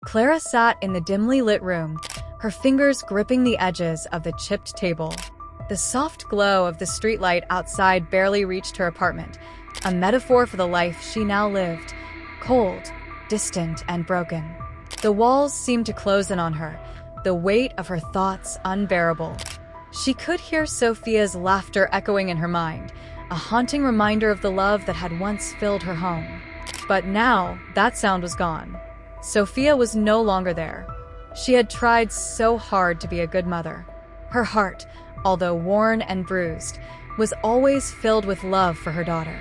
Clara sat in the dimly lit room, her fingers gripping the edges of the chipped table. The soft glow of the streetlight outside barely reached her apartment, a metaphor for the life she now lived, cold, distant, and broken. The walls seemed to close in on her, the weight of her thoughts unbearable. She could hear Sophia's laughter echoing in her mind, a haunting reminder of the love that had once filled her home. But now, that sound was gone. Sophia was no longer there. She had tried so hard to be a good mother. Her heart, although worn and bruised, was always filled with love for her daughter.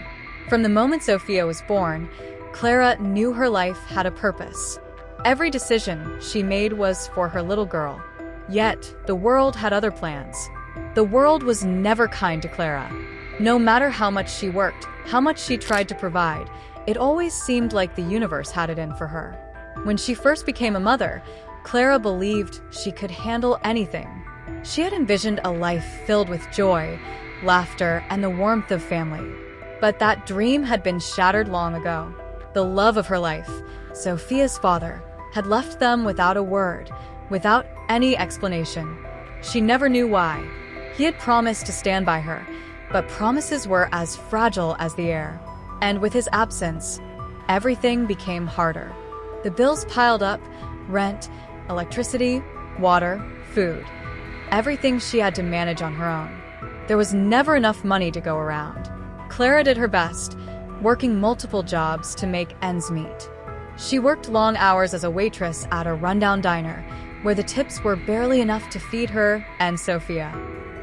From the moment Sophia was born, Clara knew her life had a purpose. Every decision she made was for her little girl. Yet, the world had other plans. The world was never kind to Clara. No matter how much she worked, how much she tried to provide, it always seemed like the universe had it in for her. When she first became a mother, Clara believed she could handle anything. She had envisioned a life filled with joy, laughter, and the warmth of family. But that dream had been shattered long ago. The love of her life, Sophia's father, had left them without a word, without any explanation. She never knew why. He had promised to stand by her, but promises were as fragile as the air. And with his absence, everything became harder. The bills piled up: rent, electricity, water, food. Everything she had to manage on her own. There was never enough money to go around. Clara did her best, working multiple jobs to make ends meet. She worked long hours as a waitress at a rundown diner, where the tips were barely enough to feed her and Sophia.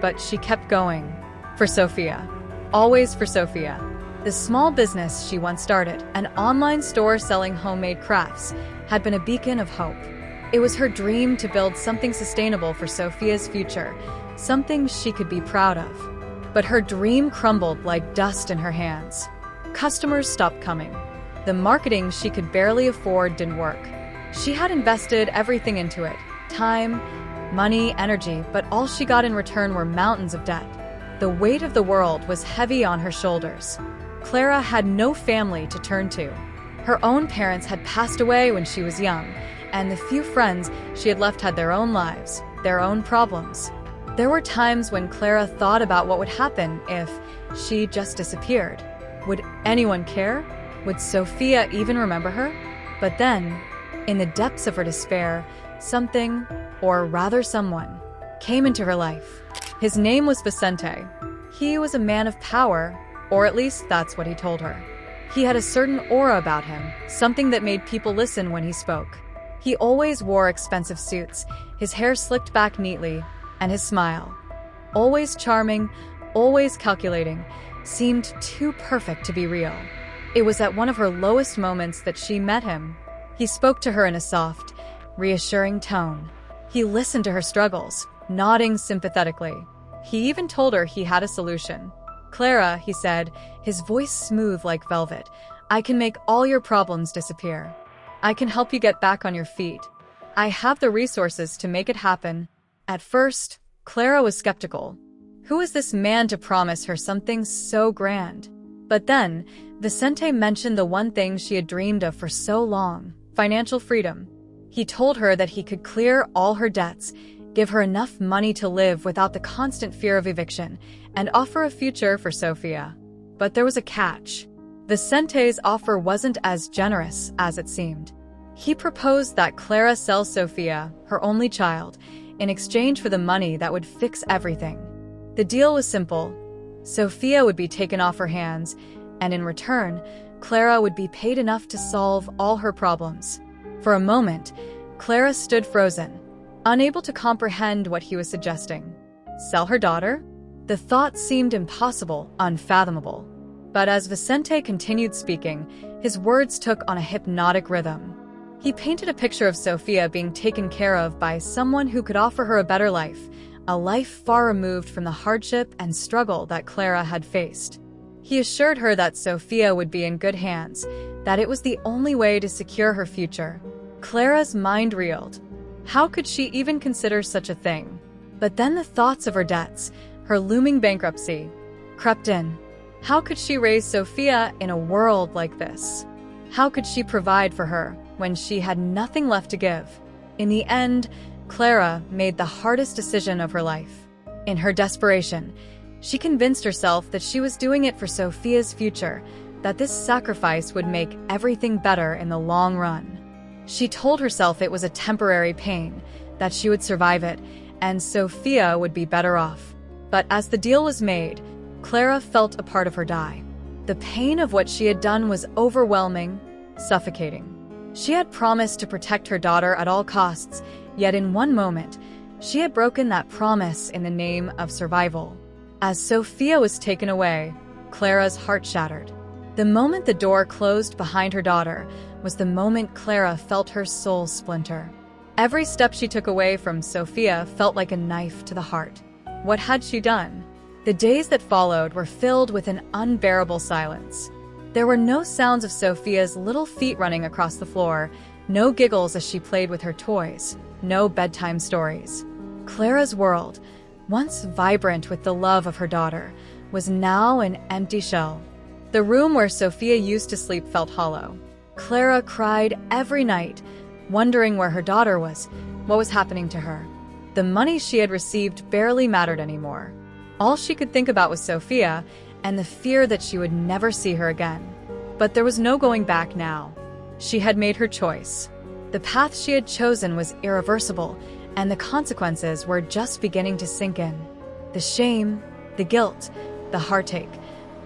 But she kept going. For Sophia. Always for Sophia. The small business she once started, an online store selling homemade crafts, had been a beacon of hope. It was her dream to build something sustainable for Sophia's future, something she could be proud of. But her dream crumbled like dust in her hands. Customers stopped coming. The marketing she could barely afford didn't work. She had invested everything into it: time, money, energy, but all she got in return were mountains of debt. The weight of the world was heavy on her shoulders. Clara had no family to turn to. Her own parents had passed away when she was young, and the few friends she had left had their own lives, their own problems. There were times when Clara thought about what would happen if she just disappeared. Would anyone care? Would Sophia even remember her? But then, in the depths of her despair, something, or rather someone, came into her life. His name was Vicente. He was a man of power, or at least that's what he told her. He had a certain aura about him, something that made people listen when he spoke. He always wore expensive suits, his hair slicked back neatly, and his smile, always charming, always calculating, seemed too perfect to be real. It was at one of her lowest moments that she met him. He spoke to her in a soft, reassuring tone. He listened to her struggles, nodding sympathetically. He even told her he had a solution. "Clara," he said, his voice smooth like velvet, "I can make all your problems disappear. I can help you get back on your feet. I have the resources to make it happen." At first, Clara was skeptical. Who was this man to promise her something so grand? But then, Vicente mentioned the one thing she had dreamed of for so long: financial freedom. He told her that he could clear all her debts, give her enough money to live without the constant fear of eviction, and offer a future for Sophia. But there was a catch. Vicente's offer wasn't as generous as it seemed. He proposed that Clara sell Sophia, her only child, in exchange for the money that would fix everything. The deal was simple. Sophia would be taken off her hands, and in return, Clara would be paid enough to solve all her problems. For a moment, Clara stood frozen, unable to comprehend what he was suggesting. Sell her daughter? The thought seemed impossible, unfathomable. But as Vicente continued speaking, his words took on a hypnotic rhythm. He painted a picture of Sophia being taken care of by someone who could offer her a better life, a life far removed from the hardship and struggle that Clara had faced. He assured her that Sophia would be in good hands, that it was the only way to secure her future. Clara's mind reeled. How could she even consider such a thing? But then the thoughts of her debts, her looming bankruptcy, crept in. How could she raise Sophia in a world like this? How could she provide for her, when she had nothing left to give. In the end, Clara made the hardest decision of her life. In her desperation, she convinced herself that she was doing it for Sophia's future, that this sacrifice would make everything better in the long run. She told herself it was a temporary pain, that she would survive it, and Sophia would be better off. But as the deal was made, Clara felt a part of her die. The pain of what she had done was overwhelming, suffocating. She had promised to protect her daughter at all costs, yet in one moment, she had broken that promise in the name of survival. As Sophia was taken away, Clara's heart shattered. The moment the door closed behind her daughter was the moment Clara felt her soul splinter. Every step she took away from Sophia felt like a knife to the heart. What had she done? The days that followed were filled with an unbearable silence. There were no sounds of Sophia's little feet running across the floor, no giggles as she played with her toys, no bedtime stories. Clara's world, once vibrant with the love of her daughter, was now an empty shell. The room where Sophia used to sleep felt hollow. Clara cried every night, wondering where her daughter was, what was happening to her. The money she had received barely mattered anymore. All she could think about was Sophia and the fear that she would never see her again. But there was no going back now. She had made her choice. The path she had chosen was irreversible, and the consequences were just beginning to sink in. The shame, the guilt, the heartache,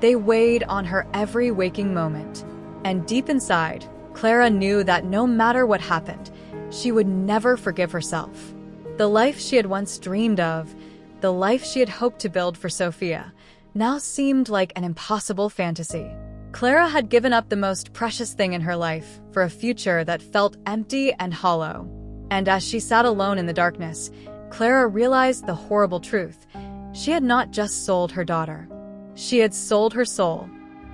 they weighed on her every waking moment. And deep inside, Clara knew that no matter what happened, she would never forgive herself. The life she had once dreamed of, the life she had hoped to build for Sophia, now seemed like an impossible fantasy. Clara had given up the most precious thing in her life for a future that felt empty and hollow. And as she sat alone in the darkness, Clara realized the horrible truth. She had not just sold her daughter. She had sold her soul.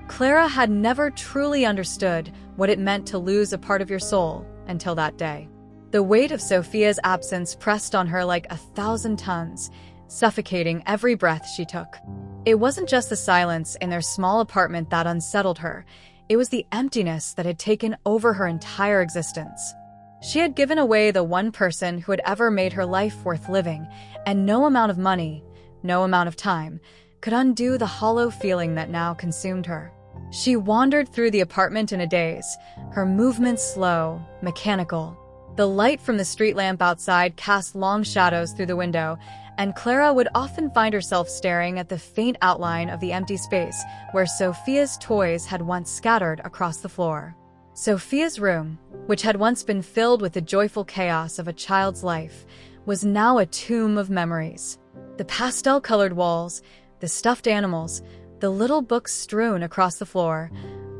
Clara had never truly understood what it meant to lose a part of your soul until that day. The weight of Sophia's absence pressed on her like 1,000 tons, suffocating every breath she took. It wasn't just the silence in their small apartment that unsettled her. It was the emptiness that had taken over her entire existence. She had given away the one person who had ever made her life worth living, and no amount of money, no amount of time, could undo the hollow feeling that now consumed her. She wandered through the apartment in a daze, her movements slow, mechanical. The light from the street lamp outside cast long shadows through the window, and Clara would often find herself staring at the faint outline of the empty space where Sophia's toys had once scattered across the floor. Sophia's room, which had once been filled with the joyful chaos of a child's life, was now a tomb of memories. The pastel-colored walls, the stuffed animals, the little books strewn across the floor,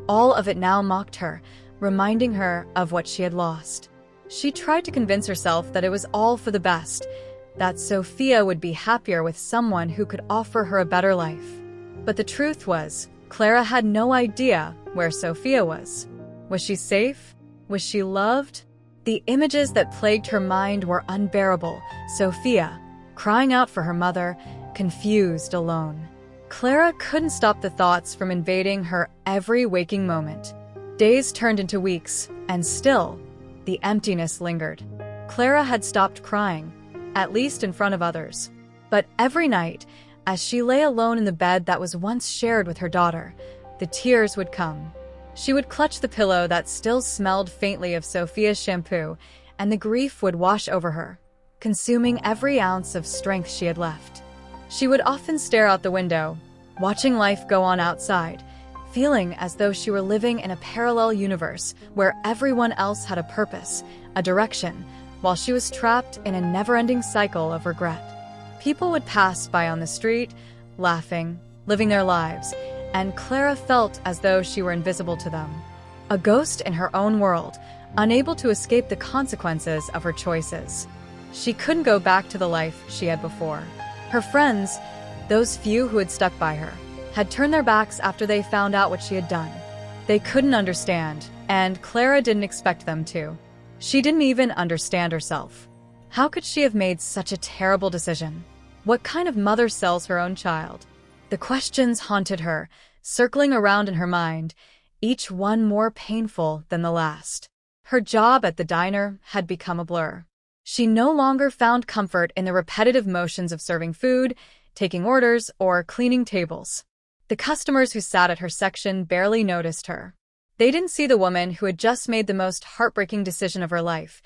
all of it now mocked her, reminding her of what she had lost. She tried to convince herself that it was all for the best, that Sophia would be happier with someone who could offer her a better life. But the truth was, Clara had no idea where Sophia was. Was she safe? Was she loved? The images that plagued her mind were unbearable. Sophia, crying out for her mother, confused, alone. Clara couldn't stop the thoughts from invading her every waking moment. Days turned into weeks, and still, the emptiness lingered. Clara had stopped crying, at least in front of others. But every night, as she lay alone in the bed that was once shared with her daughter, the tears would come. She would clutch the pillow that still smelled faintly of Sophia's shampoo, and the grief would wash over her, consuming every ounce of strength she had left. She would often stare out the window, watching life go on outside, feeling as though she were living in a parallel universe where everyone else had a purpose, a direction, while she was trapped in a never-ending cycle of regret. People would pass by on the street, laughing, living their lives, and Clara felt as though she were invisible to them. A ghost in her own world, unable to escape the consequences of her choices. She couldn't go back to the life she had before. Her friends, those few who had stuck by her, had turned their backs after they found out what she had done. They couldn't understand, and Clara didn't expect them to. She didn't even understand herself. How could she have made such a terrible decision? What kind of mother sells her own child? The questions haunted her, circling around in her mind, each one more painful than the last. Her job at the diner had become a blur. She no longer found comfort in the repetitive motions of serving food, taking orders, or cleaning tables. The customers who sat at her section barely noticed her. They didn't see the woman who had just made the most heartbreaking decision of her life,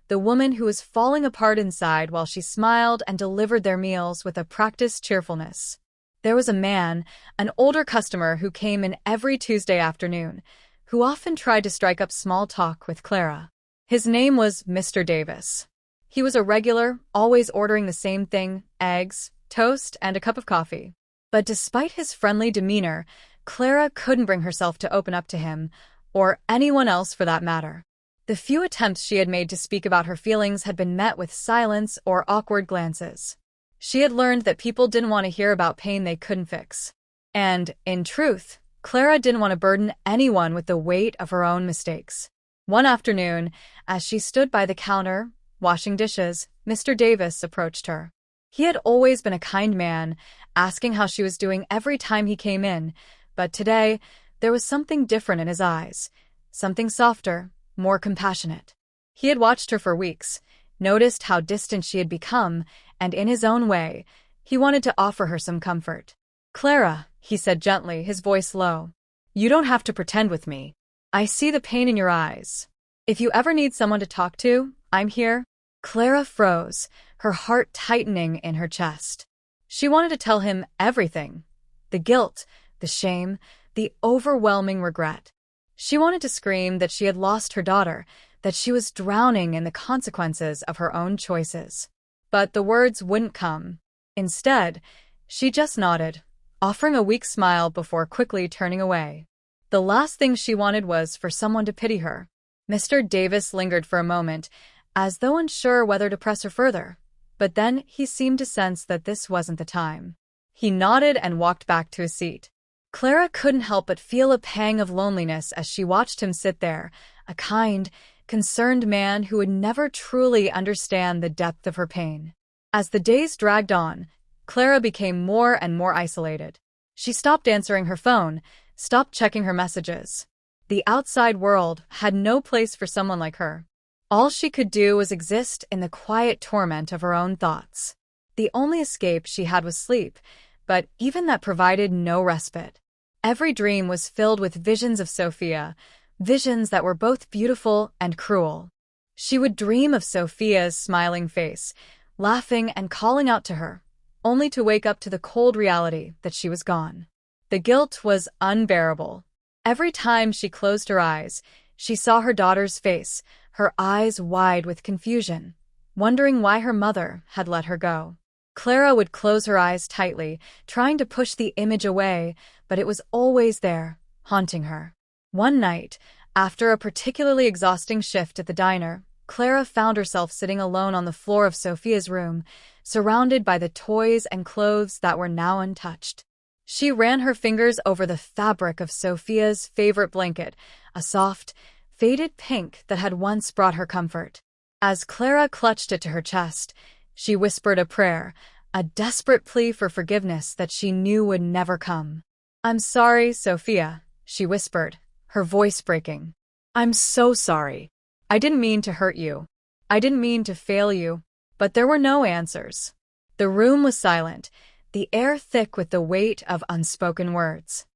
the woman who was falling apart inside while she smiled and delivered their meals with a practiced cheerfulness. There was a man, an older customer who came in every Tuesday afternoon, who often tried to strike up small talk with Clara. His name was Mr. Davis. He was a regular, always ordering the same thing: eggs, toast, and a cup of coffee. But despite his friendly demeanor, Clara couldn't bring herself to open up to him, or anyone else for that matter. The few attempts she had made to speak about her feelings had been met with silence or awkward glances. She had learned that people didn't want to hear about pain they couldn't fix. And, in truth, Clara didn't want to burden anyone with the weight of her own mistakes. One afternoon, as she stood by the counter, washing dishes, Mr. Davis approached her. He had always been a kind man, asking how she was doing every time he came in, but today, there was something different in his eyes, something softer, more compassionate. He had watched her for weeks, noticed how distant she had become, and in his own way, he wanted to offer her some comfort. "Clara," he said gently, his voice low, "you don't have to pretend with me. I see the pain in your eyes. If you ever need someone to talk to, I'm here." Clara froze, her heart tightening in her chest. She wanted to tell him everything: the guilt, the shame, the overwhelming regret. She wanted to scream that she had lost her daughter, that she was drowning in the consequences of her own choices. But the words wouldn't come. Instead, she just nodded, offering a weak smile before quickly turning away. The last thing she wanted was for someone to pity her. Mr. Davis lingered for a moment, as though unsure whether to press her further, but then he seemed to sense that this wasn't the time. He nodded and walked back to his seat. Clara couldn't help but feel a pang of loneliness as she watched him sit there, a kind, concerned man who would never truly understand the depth of her pain. As the days dragged on, Clara became more and more isolated. She stopped answering her phone, stopped checking her messages. The outside world had no place for someone like her. All she could do was exist in the quiet torment of her own thoughts. The only escape she had was sleep, but even that provided no respite. Every dream was filled with visions of Sophia, visions that were both beautiful and cruel. She would dream of Sophia's smiling face, laughing and calling out to her, only to wake up to the cold reality that she was gone. The guilt was unbearable. Every time she closed her eyes, she saw her daughter's face, her eyes wide with confusion, wondering why her mother had let her go. Clara would close her eyes tightly, trying to push the image away, but it was always there, haunting her. One night, after a particularly exhausting shift at the diner, Clara found herself sitting alone on the floor of Sophia's room, surrounded by the toys and clothes that were now untouched. She ran her fingers over the fabric of Sophia's favorite blanket, a soft, faded pink that had once brought her comfort. As Clara clutched it to her chest, she whispered a prayer, a desperate plea for forgiveness that she knew would never come. "I'm sorry, Sophia," she whispered, her voice breaking. "I'm so sorry. I didn't mean to hurt you. I didn't mean to fail you." But there were no answers. The room was silent, the air thick with the weight of unspoken words.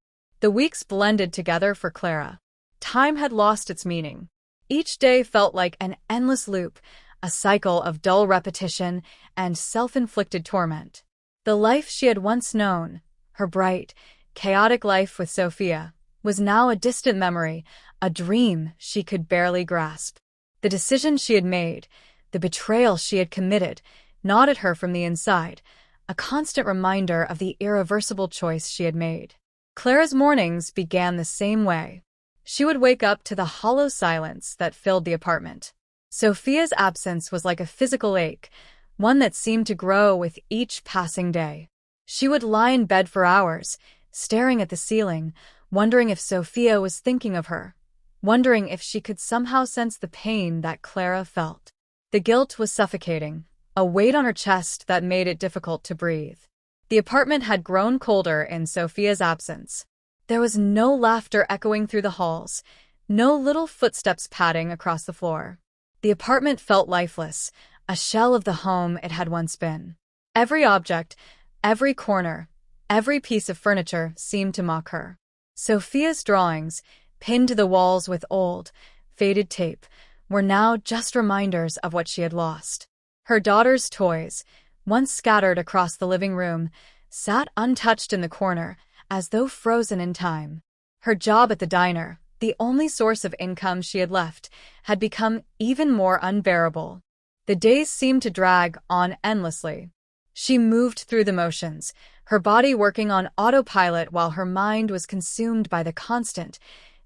The weeks blended together for Clara. Time had lost its meaning. Each day felt like an endless loop, a cycle of dull repetition and self-inflicted torment. The life she had once known, her bright, chaotic life with Sophia, was now a distant memory, a dream she could barely grasp. The decision she had made, the betrayal she had committed, gnawed at her from the inside, a constant reminder of the irreversible choice she had made. Clara's mornings began the same way. She would wake up to the hollow silence that filled the apartment. Sophia's absence was like a physical ache, one that seemed to grow with each passing day. She would lie in bed for hours, staring at the ceiling, wondering if Sophia was thinking of her, wondering if she could somehow sense the pain that Clara felt. The guilt was suffocating, a weight on her chest that made it difficult to breathe. The apartment had grown colder in Sophia's absence. There was no laughter echoing through the halls, No little footsteps padding across the floor. The apartment felt lifeless, a shell of the home it had once been. Every object, every corner, every piece of furniture seemed to mock her. Sophia's drawings, pinned to the walls with old, faded tape, were now just reminders of what she had lost. Her daughter's toys, once scattered across the living room, sat untouched in the corner, as though frozen in time. Her job at the diner, the only source of income she had left, had become even more unbearable. The days seemed to drag on endlessly. She moved through the motions, her body working on autopilot while her mind was consumed by the constant,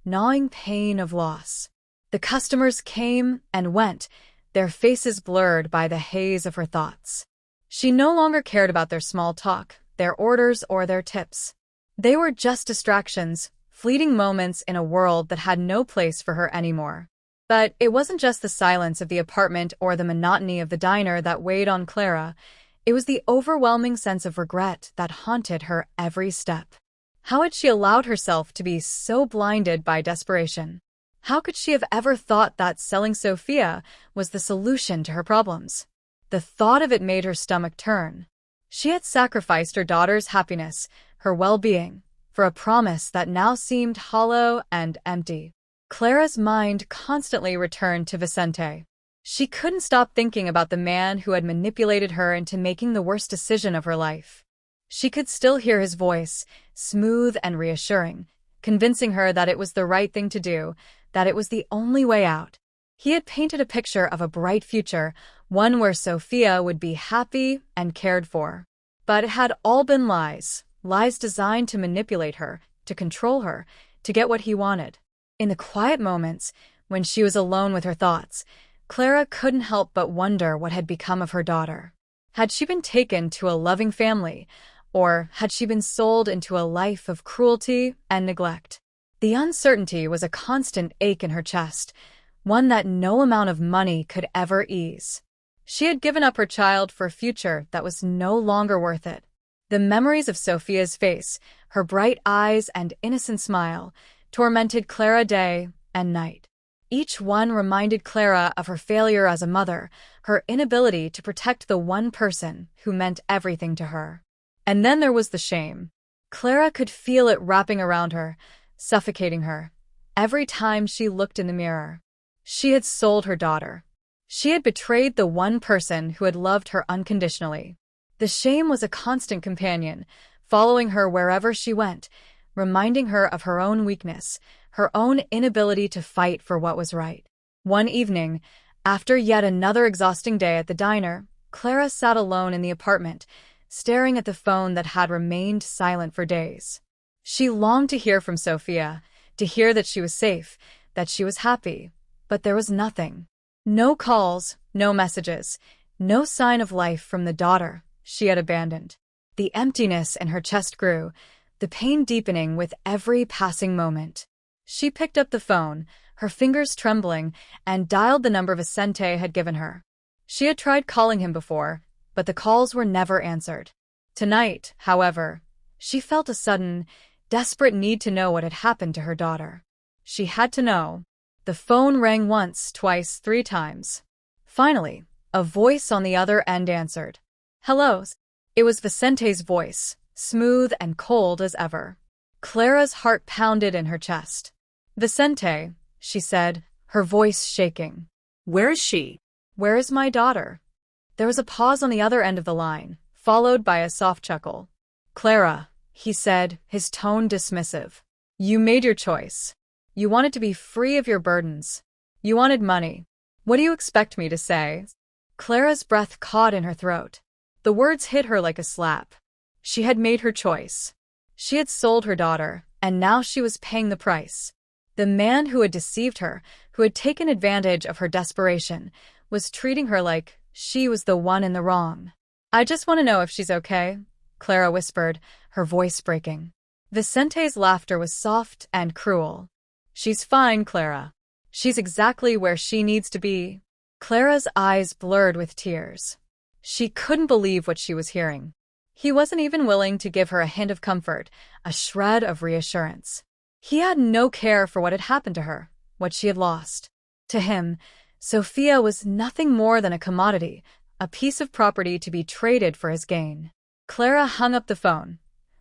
gnawing pain of loss. The customers came and went, their faces blurred by the haze of her thoughts. She no longer cared about their small talk, their orders, or their tips. They were just distractions, fleeting moments in a world that had no place for her anymore. But it wasn't just the silence of the apartment or the monotony of the diner that weighed on Clara. It was the overwhelming sense of regret that haunted her every step. How had she allowed herself to be so blinded by desperation? How could she have ever thought that selling Sophia was the solution to her problems? The thought of it made her stomach turn. She had sacrificed her daughter's happiness, her well-being, for a promise that now seemed hollow and empty. Clara's mind constantly returned to Vicente. She couldn't stop thinking about the man who had manipulated her into making the worst decision of her life. She could still hear his voice, smooth and reassuring, convincing her that it was the right thing to do, that it was the only way out. He had painted a picture of a bright future, one where Sophia would be happy and cared for. But it had all been lies, lies designed to manipulate her, to control her, to get what he wanted. In the quiet moments, when she was alone with her thoughts, Clara couldn't help but wonder what had become of her daughter. Had she been taken to a loving family, or had she been sold into a life of cruelty and neglect? The uncertainty was a constant ache in her chest, one that no amount of money could ever ease. She had given up her child for a future that was no longer worth it. The memories of Sophia's face, her bright eyes and innocent smile, tormented Clara day and night. Each one reminded Clara of her failure as a mother, her inability to protect the one person who meant everything to her. And then there was the shame. Clara could feel it wrapping around her, suffocating her, every time she looked in the mirror. She had sold her daughter. She had betrayed the one person who had loved her unconditionally. The shame was a constant companion, following her wherever she went, reminding her of her own weakness, her own inability to fight for what was right. One evening, after yet another exhausting day at the diner, Clara sat alone in the apartment, staring at the phone that had remained silent for days. She longed to hear from Sophia, to hear that she was safe, that she was happy, but there was nothing. No calls, no messages, no sign of life from the daughter she had abandoned. The emptiness in her chest grew, the pain deepening with every passing moment. She picked up the phone, her fingers trembling, and dialed the number Vicente had given her. She had tried calling him before, but the calls were never answered. Tonight, however, she felt a sudden, desperate need to know what had happened to her daughter. She had to know. The phone rang once, twice, 3 times. Finally, a voice on the other end answered. "Hello." It was Vicente's voice, smooth and cold as ever. Clara's heart pounded in her chest. "Vicente," she said, her voice shaking. "Where is she?" "Where is my daughter?" There was a pause on the other end of the line, followed by a soft chuckle. "Clara," he said, his tone dismissive. "You made your choice. You wanted to be free of your burdens. You wanted money. What do you expect me to say?" Clara's breath caught in her throat. The words hit her like a slap. She had made her choice. She had sold her daughter, and now she was paying the price. The man who had deceived her, who had taken advantage of her desperation, was treating her like she was the one in the wrong. "I just want to know if she's okay," Clara whispered, her voice breaking. Vicente's laughter was soft and cruel. "She's fine, Clara. She's exactly where she needs to be." Clara's eyes blurred with tears. She couldn't believe what she was hearing. He wasn't even willing to give her a hint of comfort, a shred of reassurance. He had no care for what had happened to her, what she had lost. To him, Sophia was nothing more than a commodity, a piece of property to be traded for his gain. Clara hung up the phone,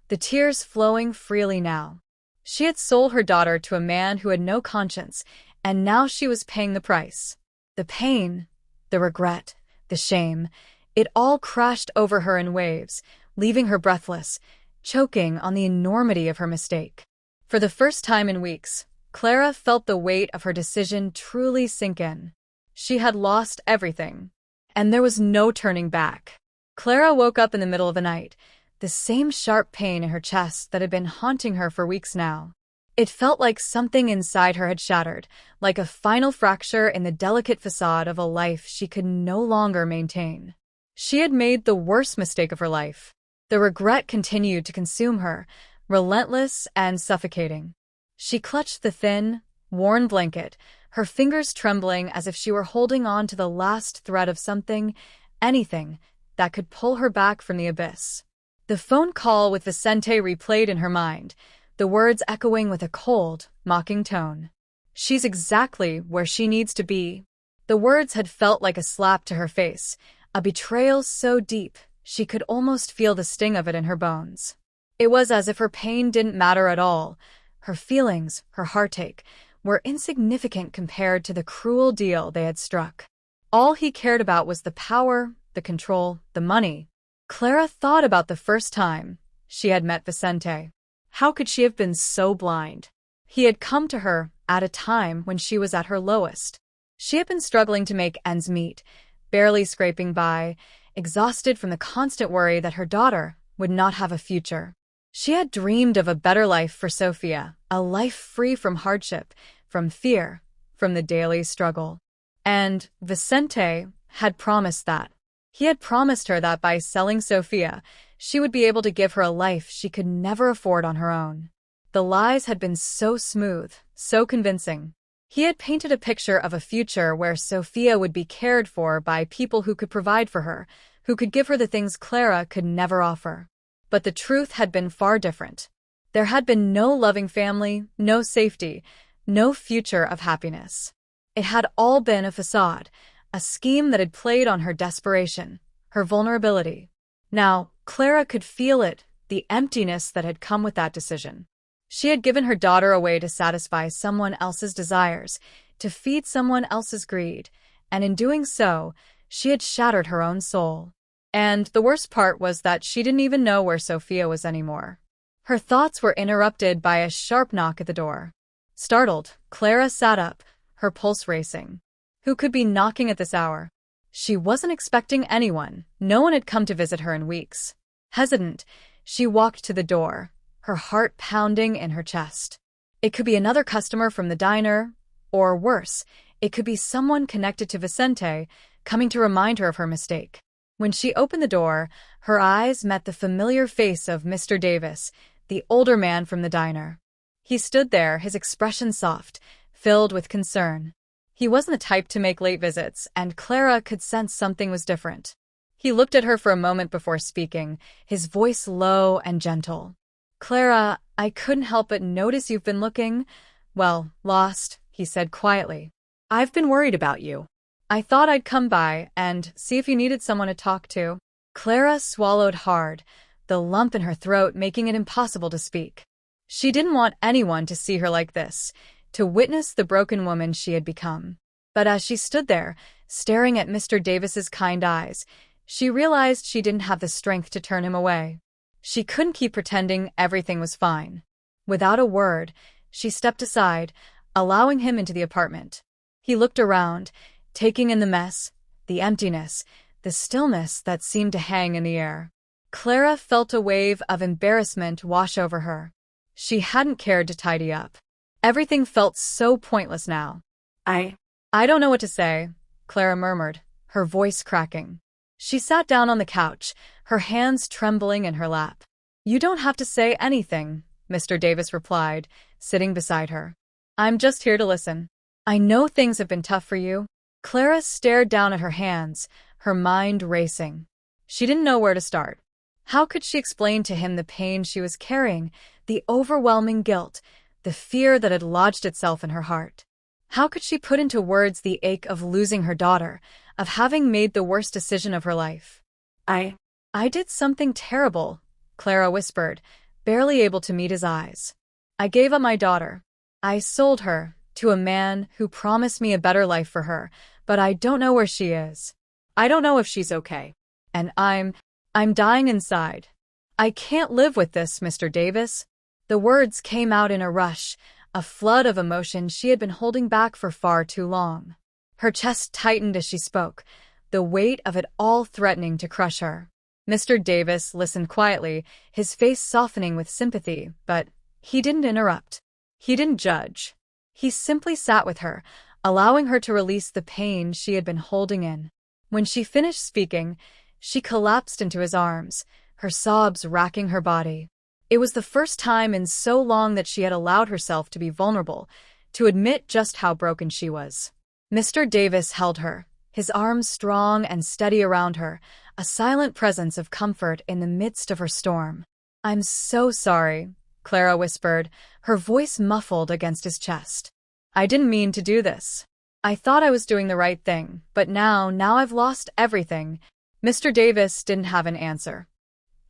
the tears flowing freely now. She had sold her daughter to a man who had no conscience, and now she was paying the price. The pain, the regret, the shame, it all crashed over her in waves, leaving her breathless, choking on the enormity of her mistake. For the first time in weeks, Clara felt the weight of her decision truly sink in. She had lost everything, and there was no turning back. Clara woke up in the middle of the night, the same sharp pain in her chest that had been haunting her for weeks now. It felt like something inside her had shattered, like a final fracture in the delicate facade of a life she could no longer maintain. She had made the worst mistake of her life. The regret continued to consume her, relentless and suffocating. She clutched the thin, worn blanket, her fingers trembling as if she were holding on to the last thread of something, anything, that could pull her back from the abyss. The phone call with Vicente replayed in her mind, the words echoing with a cold, mocking tone. "She's exactly where she needs to be." The words had felt like a slap to her face, a betrayal so deep she could almost feel the sting of it in her bones. It was as if her pain didn't matter at all. Her feelings, her heartache, were insignificant compared to the cruel deal they had struck. All he cared about was the power, the control, the money. Clara thought about the first time she had met Vicente. How could she have been so blind? He had come to her at a time when she was at her lowest. She had been struggling to make ends meet, barely scraping by, exhausted from the constant worry that her daughter would not have a future. She had dreamed of a better life for Sophia, a life free from hardship, from fear, from the daily struggle. And Vicente had promised that. He had promised her that by selling Sophia, she would be able to give her a life she could never afford on her own. The lies had been so smooth, so convincing. He had painted a picture of a future where Sophia would be cared for by people who could provide for her, who could give her the things Clara could never offer. But the truth had been far different. There had been no loving family, no safety, no future of happiness. It had all been a facade, a scheme that had played on her desperation, her vulnerability. Now, Clara could feel it, the emptiness that had come with that decision. She had given her daughter away to satisfy someone else's desires, to feed someone else's greed, and in doing so, she had shattered her own soul. And the worst part was that she didn't even know where Sophia was anymore. Her thoughts were interrupted by a sharp knock at the door. Startled, Clara sat up, her pulse racing. Who could be knocking at this hour? She wasn't expecting anyone. No one had come to visit her in weeks. Hesitant, she walked to the door, her heart pounding in her chest. It could be another customer from the diner, or worse, it could be someone connected to Vicente, coming to remind her of her mistake. When she opened the door, her eyes met the familiar face of Mr. Davis, the older man from the diner. He stood there, his expression soft, filled with concern. He wasn't the type to make late visits, and Clara could sense something was different. He looked at her for a moment before speaking, his voice low and gentle. "Clara, I couldn't help but notice you've been looking, well, lost," he said quietly. "I've been worried about you. I thought I'd come by and see if you needed someone to talk to." Clara swallowed hard, the lump in her throat making it impossible to speak. She didn't want anyone to see her like this, to witness the broken woman she had become. But as she stood there, staring at Mr. Davis's kind eyes, she realized she didn't have the strength to turn him away. She couldn't keep pretending everything was fine. Without a word, she stepped aside, allowing him into the apartment. He looked around, taking in the mess, the emptiness, the stillness that seemed to hang in the air. Clara felt a wave of embarrassment wash over her. She hadn't cared to tidy up. Everything felt so pointless now. I don't know what to say," Clara murmured, her voice cracking. She sat down on the couch, her hands trembling in her lap. "You don't have to say anything," Mr. Davis replied, sitting beside her. "I'm just here to listen. I know things have been tough for you." Clara stared down at her hands, her mind racing. She didn't know where to start. How could she explain to him the pain she was carrying, the overwhelming guilt, the fear that had lodged itself in her heart? How could she put into words the ache of losing her daughter, of having made the worst decision of her life? I did something terrible, Clara whispered, barely able to meet his eyes. I gave up my daughter. I sold her to a man who promised me a better life for her, but I don't know where she is. I don't know if she's okay. And I'm dying inside. I can't live with this, Mr. Davis. The words came out in a rush, a flood of emotion she had been holding back for far too long. Her chest tightened as she spoke, the weight of it all threatening to crush her. Mr. Davis listened quietly, his face softening with sympathy, but he didn't interrupt. He didn't judge. He simply sat with her, allowing her to release the pain she had been holding in. When she finished speaking, she collapsed into his arms, her sobs racking her body. It was the first time in so long that she had allowed herself to be vulnerable, to admit just how broken she was. Mr. Davis held her, his arms strong and steady around her, a silent presence of comfort in the midst of her storm. I'm so sorry, Clara whispered, her voice muffled against his chest. I didn't mean to do this. I thought I was doing the right thing, but now I've lost everything. Mr. Davis didn't have an answer.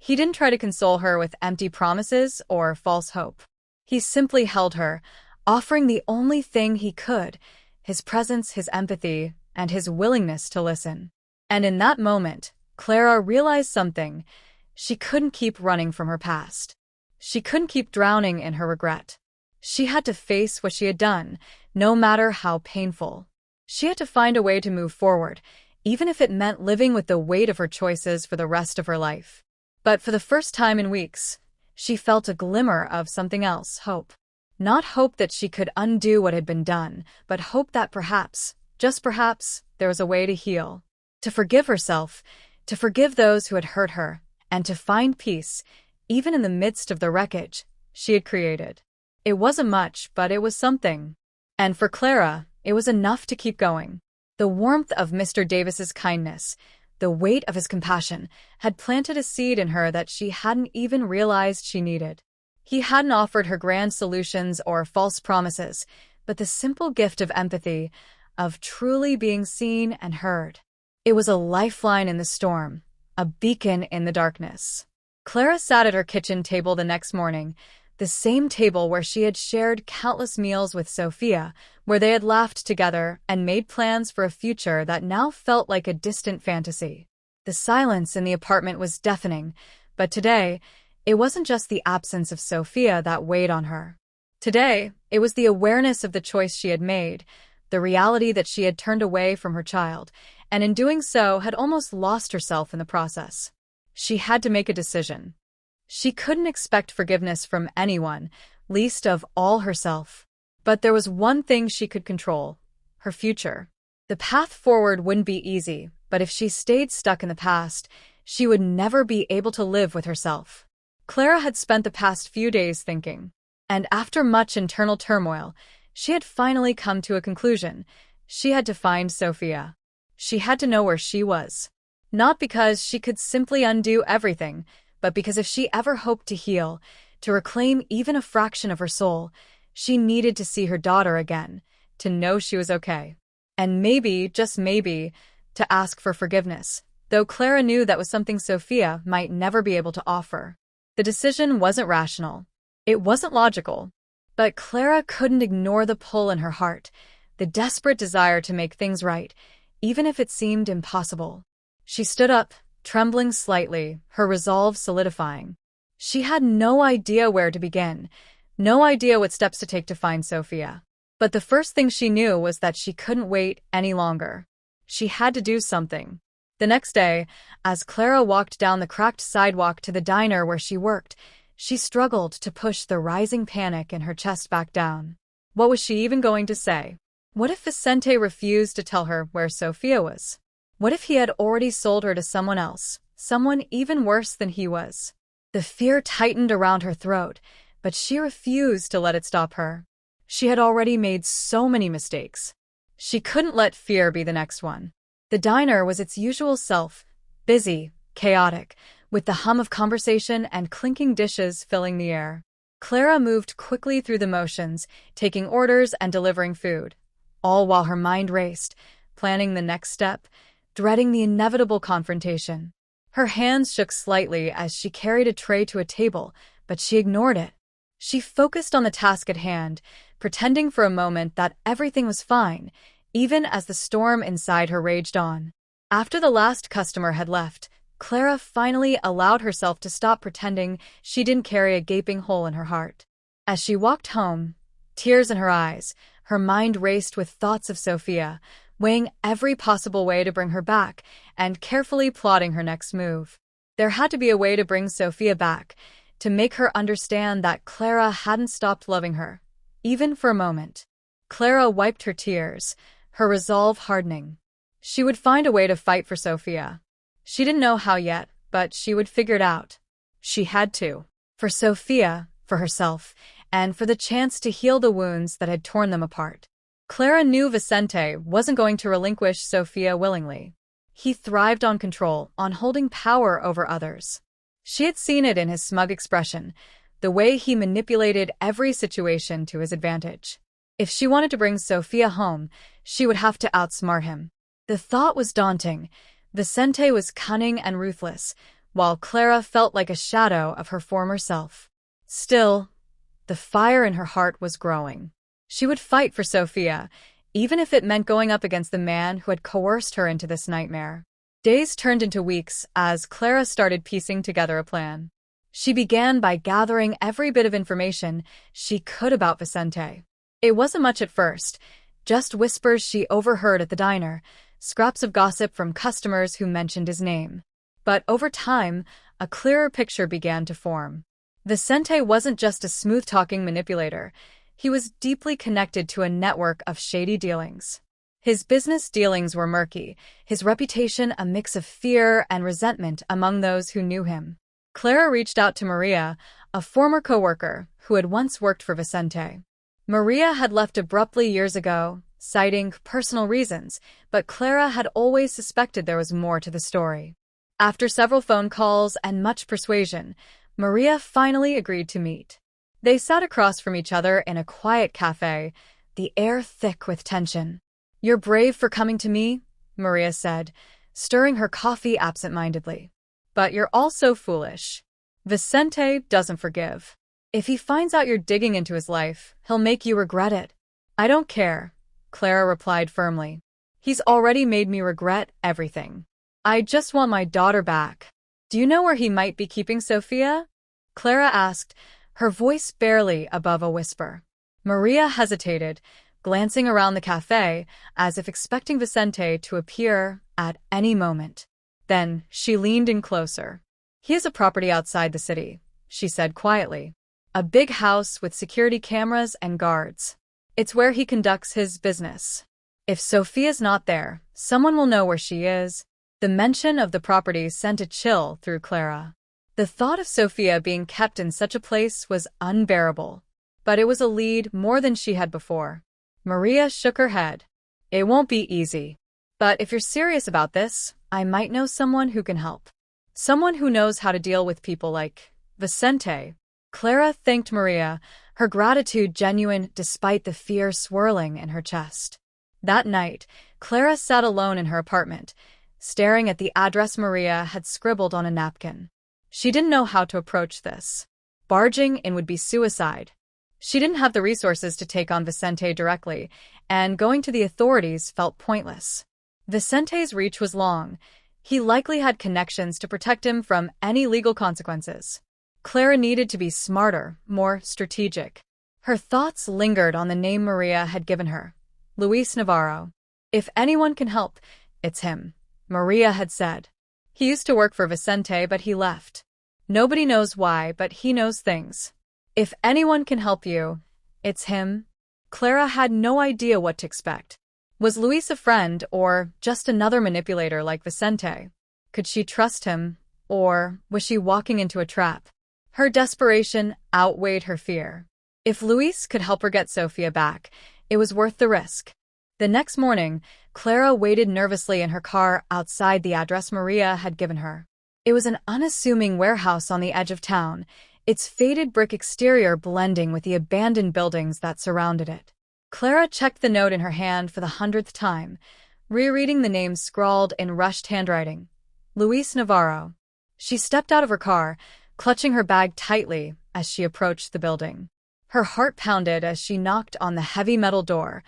He didn't try to console her with empty promises or false hope. He simply held her, offering the only thing he could, his presence, his empathy, and his willingness to listen. And in that moment, Clara realized something. She couldn't keep running from her past. She couldn't keep drowning in her regret. She had to face what she had done, no matter how painful. She had to find a way to move forward, even if it meant living with the weight of her choices for the rest of her life. But for the first time in weeks, she felt a glimmer of something else, hope. Not hope that she could undo what had been done, but hope that perhaps, just perhaps, there was a way to heal. To forgive herself, to forgive those who had hurt her, and to find peace, even in the midst of the wreckage she had created. It wasn't much, but it was something. And for Clara, it was enough to keep going. The warmth of Mr. Davis's kindness, the weight of his compassion, had planted a seed in her that she hadn't even realized she needed. He hadn't offered her grand solutions or false promises, but the simple gift of empathy, of truly being seen and heard. It was a lifeline in the storm, a beacon in the darkness. Clara sat at her kitchen table the next morning, the same table where she had shared countless meals with Sophia, where they had laughed together and made plans for a future that now felt like a distant fantasy. The silence in the apartment was deafening, but today, it wasn't just the absence of Sophia that weighed on her. Today, it was the awareness of the choice she had made, the reality that she had turned away from her child, and in doing so had almost lost herself in the process. She had to make a decision. She couldn't expect forgiveness from anyone, least of all herself. But there was one thing she could control: her future. The path forward wouldn't be easy, but if she stayed stuck in the past, she would never be able to live with herself. Clara had spent the past few days thinking, and after much internal turmoil, she had finally come to a conclusion. She had to find Sophia. She had to know where she was. Not because she could simply undo everything, but because if she ever hoped to heal, to reclaim even a fraction of her soul, she needed to see her daughter again, to know she was okay. And maybe, just maybe, to ask for forgiveness, though Clara knew that was something Sophia might never be able to offer. The decision wasn't rational. It wasn't logical. But Clara couldn't ignore the pull in her heart, the desperate desire to make things right, even if it seemed impossible. She stood up, trembling slightly, her resolve solidifying. She had no idea where to begin, no idea what steps to take to find Sophia. But the first thing she knew was that she couldn't wait any longer. She had to do something. The next day, as Clara walked down the cracked sidewalk to the diner where she worked, she struggled to push the rising panic in her chest back down. What was she even going to say? What if Vicente refused to tell her where Sophia was? What if he had already sold her to someone else, someone even worse than he was? The fear tightened around her throat, but she refused to let it stop her. She had already made so many mistakes. She couldn't let fear be the next one. The diner was its usual self, busy, chaotic, with the hum of conversation and clinking dishes filling the air. Clara moved quickly through the motions, taking orders and delivering food. all while her mind raced, planning the next step, dreading the inevitable confrontation. Her hands shook slightly as she carried a tray to a table, but she ignored it. She focused on the task at hand, pretending for a moment that everything was fine, even as the storm inside her raged on. After the last customer had left, Clara finally allowed herself to stop pretending she didn't carry a gaping hole in her heart. As she walked home, tears in her eyes, her mind raced with thoughts of Sophia, weighing every possible way to bring her back and carefully plotting her next move. There had to be a way to bring Sophia back, to make her understand that Clara hadn't stopped loving her, even for a moment. Clara wiped her tears, her resolve hardening. She would find a way to fight for Sophia. She didn't know how yet, but she would figure it out. She had to. For Sophia, for herself, and for the chance to heal the wounds that had torn them apart. Clara knew Vicente wasn't going to relinquish Sophia willingly. He thrived on control, on holding power over others. She had seen it in his smug expression, the way he manipulated every situation to his advantage. If she wanted to bring Sophia home, she would have to outsmart him. The thought was daunting. Vicente was cunning and ruthless, while Clara felt like a shadow of her former self. Still, the fire in her heart was growing. She would fight for Sophia, even if it meant going up against the man who had coerced her into this nightmare. Days turned into weeks as Clara started piecing together a plan. She began by gathering every bit of information she could about Vicente. It wasn't much at first, just whispers she overheard at the diner, scraps of gossip from customers who mentioned his name. But over time, a clearer picture began to form. Vicente wasn't just a smooth-talking manipulator. He was deeply connected to a network of shady dealings. His business dealings were murky, his reputation a mix of fear and resentment among those who knew him. Clara reached out to Maria, a former coworker who had once worked for Vicente. Maria had left abruptly years ago, citing personal reasons, but Clara had always suspected there was more to the story. After several phone calls and much persuasion, Maria finally agreed to meet. They sat across from each other in a quiet cafe, the air thick with tension. "You're brave for coming to me," Maria said, stirring her coffee absent-mindedly. "But you're also foolish. Vicente doesn't forgive. If he finds out you're digging into his life, he'll make you regret it." "I don't care," Clara replied firmly. "He's already made me regret everything. I just want my daughter back." "Do you know where he might be keeping Sophia?" Clara asked, her voice barely above a whisper. Maria hesitated, glancing around the cafe as if expecting Vicente to appear at any moment. Then she leaned in closer. "He has a property outside the city," she said quietly. "A big house with security cameras and guards. It's where he conducts his business. If Sophia's not there, someone will know where she is." The mention of the property sent a chill through Clara. The thought of Sophia being kept in such a place was unbearable. But it was a lead more than she had before. Maria shook her head. "It won't be easy. But if you're serious about this, I might know someone who can help. Someone who knows how to deal with people like Vicente." Clara thanked Maria, her gratitude genuine despite the fear swirling in her chest. That night, Clara sat alone in her apartment, staring at the address Maria had scribbled on a napkin. She didn't know how to approach this. Barging in would be suicide. She didn't have the resources to take on Vicente directly, and going to the authorities felt pointless. Vicente's reach was long. He likely had connections to protect him from any legal consequences. Clara needed to be smarter, more strategic. Her thoughts lingered on the name Maria had given her, Luis Navarro. "If anyone can help, it's him," Maria had said. "He used to work for Vicente, but he left. Nobody knows why, but he knows things. If anyone can help you, it's him." Clara had no idea what to expect. Was Luis a friend or just another manipulator like Vicente? Could she trust him, or was she walking into a trap? Her desperation outweighed her fear. If Luis could help her get Sophia back, it was worth the risk. The next morning, Clara waited nervously in her car outside the address Maria had given her. It was an unassuming warehouse on the edge of town, its faded brick exterior blending with the abandoned buildings that surrounded it. Clara checked the note in her hand for the 100th time, rereading the names scrawled in rushed handwriting. Luis Navarro. She stepped out of her car, clutching her bag tightly as she approached the building. Her heart pounded as she knocked on the heavy metal door,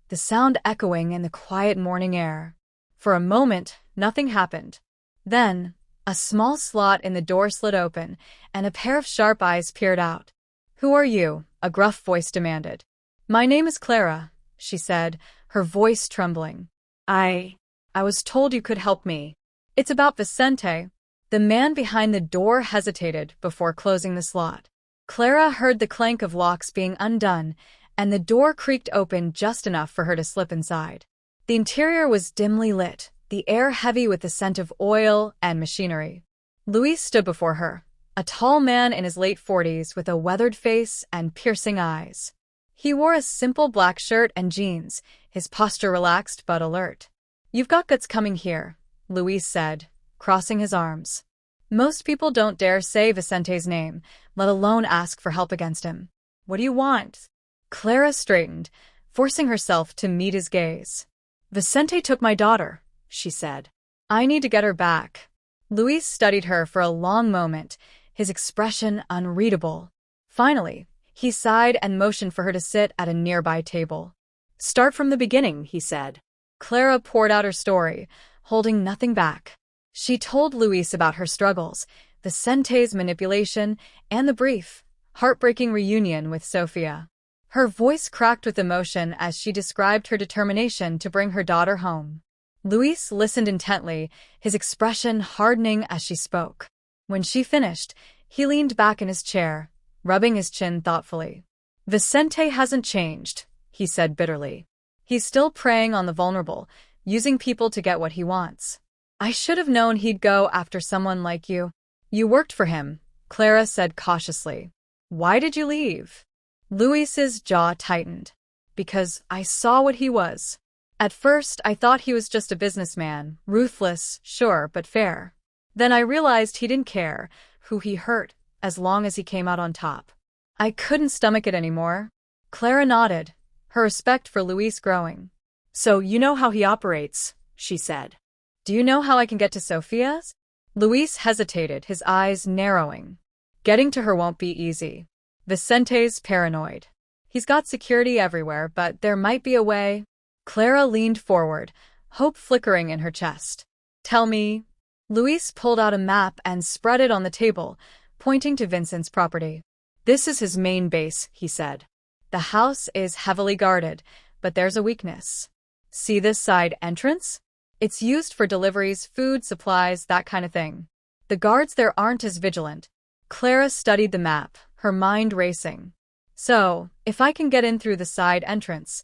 the sound echoing in the quiet morning air. For a moment, nothing happened. Then, a small slot in the door slid open, and a pair of sharp eyes peered out. "Who are you?" a gruff voice demanded. "My name is Clara," she said, her voice trembling. I was told you could help me. It's about Vicente." The man behind the door hesitated before closing the slot. Clara heard the clank of locks being undone, and the door creaked open just enough for her to slip inside. The interior was dimly lit, the air heavy with the scent of oil and machinery. Luis stood before her, a tall man in his late 40s with a weathered face and piercing eyes. He wore a simple black shirt and jeans, his posture relaxed but alert. "You've got guts coming here," Luis said, crossing his arms. "Most people don't dare say Vicente's name, let alone ask for help against him. What do you want?" Clara straightened, forcing herself to meet his gaze. "Vicente took my daughter," she said. "I need to get her back." Luis studied her for a long moment, his expression unreadable. Finally, he sighed and motioned for her to sit at a nearby table. "Start from the beginning," he said. Clara poured out her story, holding nothing back. She told Luis about her struggles, Vicente's manipulation, and the brief, heartbreaking reunion with Sofia. Her voice cracked with emotion as she described her determination to bring her daughter home. Luis listened intently, his expression hardening as she spoke. When she finished, he leaned back in his chair, rubbing his chin thoughtfully. "Vicente hasn't changed," he said bitterly. "He's still preying on the vulnerable, using people to get what he wants. I should have known he'd go after someone like you." "You worked for him," Clara said cautiously. "Why did you leave?" Luis's jaw tightened. "Because I saw what he was. At first, I thought he was just a businessman, ruthless, sure, but fair. Then I realized he didn't care who he hurt, as long as he came out on top. I couldn't stomach it anymore." Clara nodded, her respect for Luis growing. "So you know how he operates," she said. "Do you know how I can get to Sofia's?" Luis hesitated, his eyes narrowing. "Getting to her won't be easy. Vicente's paranoid. He's got security everywhere, but there might be a way." Clara leaned forward, hope flickering in her chest. "Tell me." Luis pulled out a map and spread it on the table, pointing to Vincent's property. "This is his main base," he said. "The house is heavily guarded, but there's a weakness. See this side entrance? It's used for deliveries, food, supplies, that kind of thing. The guards there aren't as vigilant." Clara studied the map, her mind racing. "So, if I can get in through the side entrance..."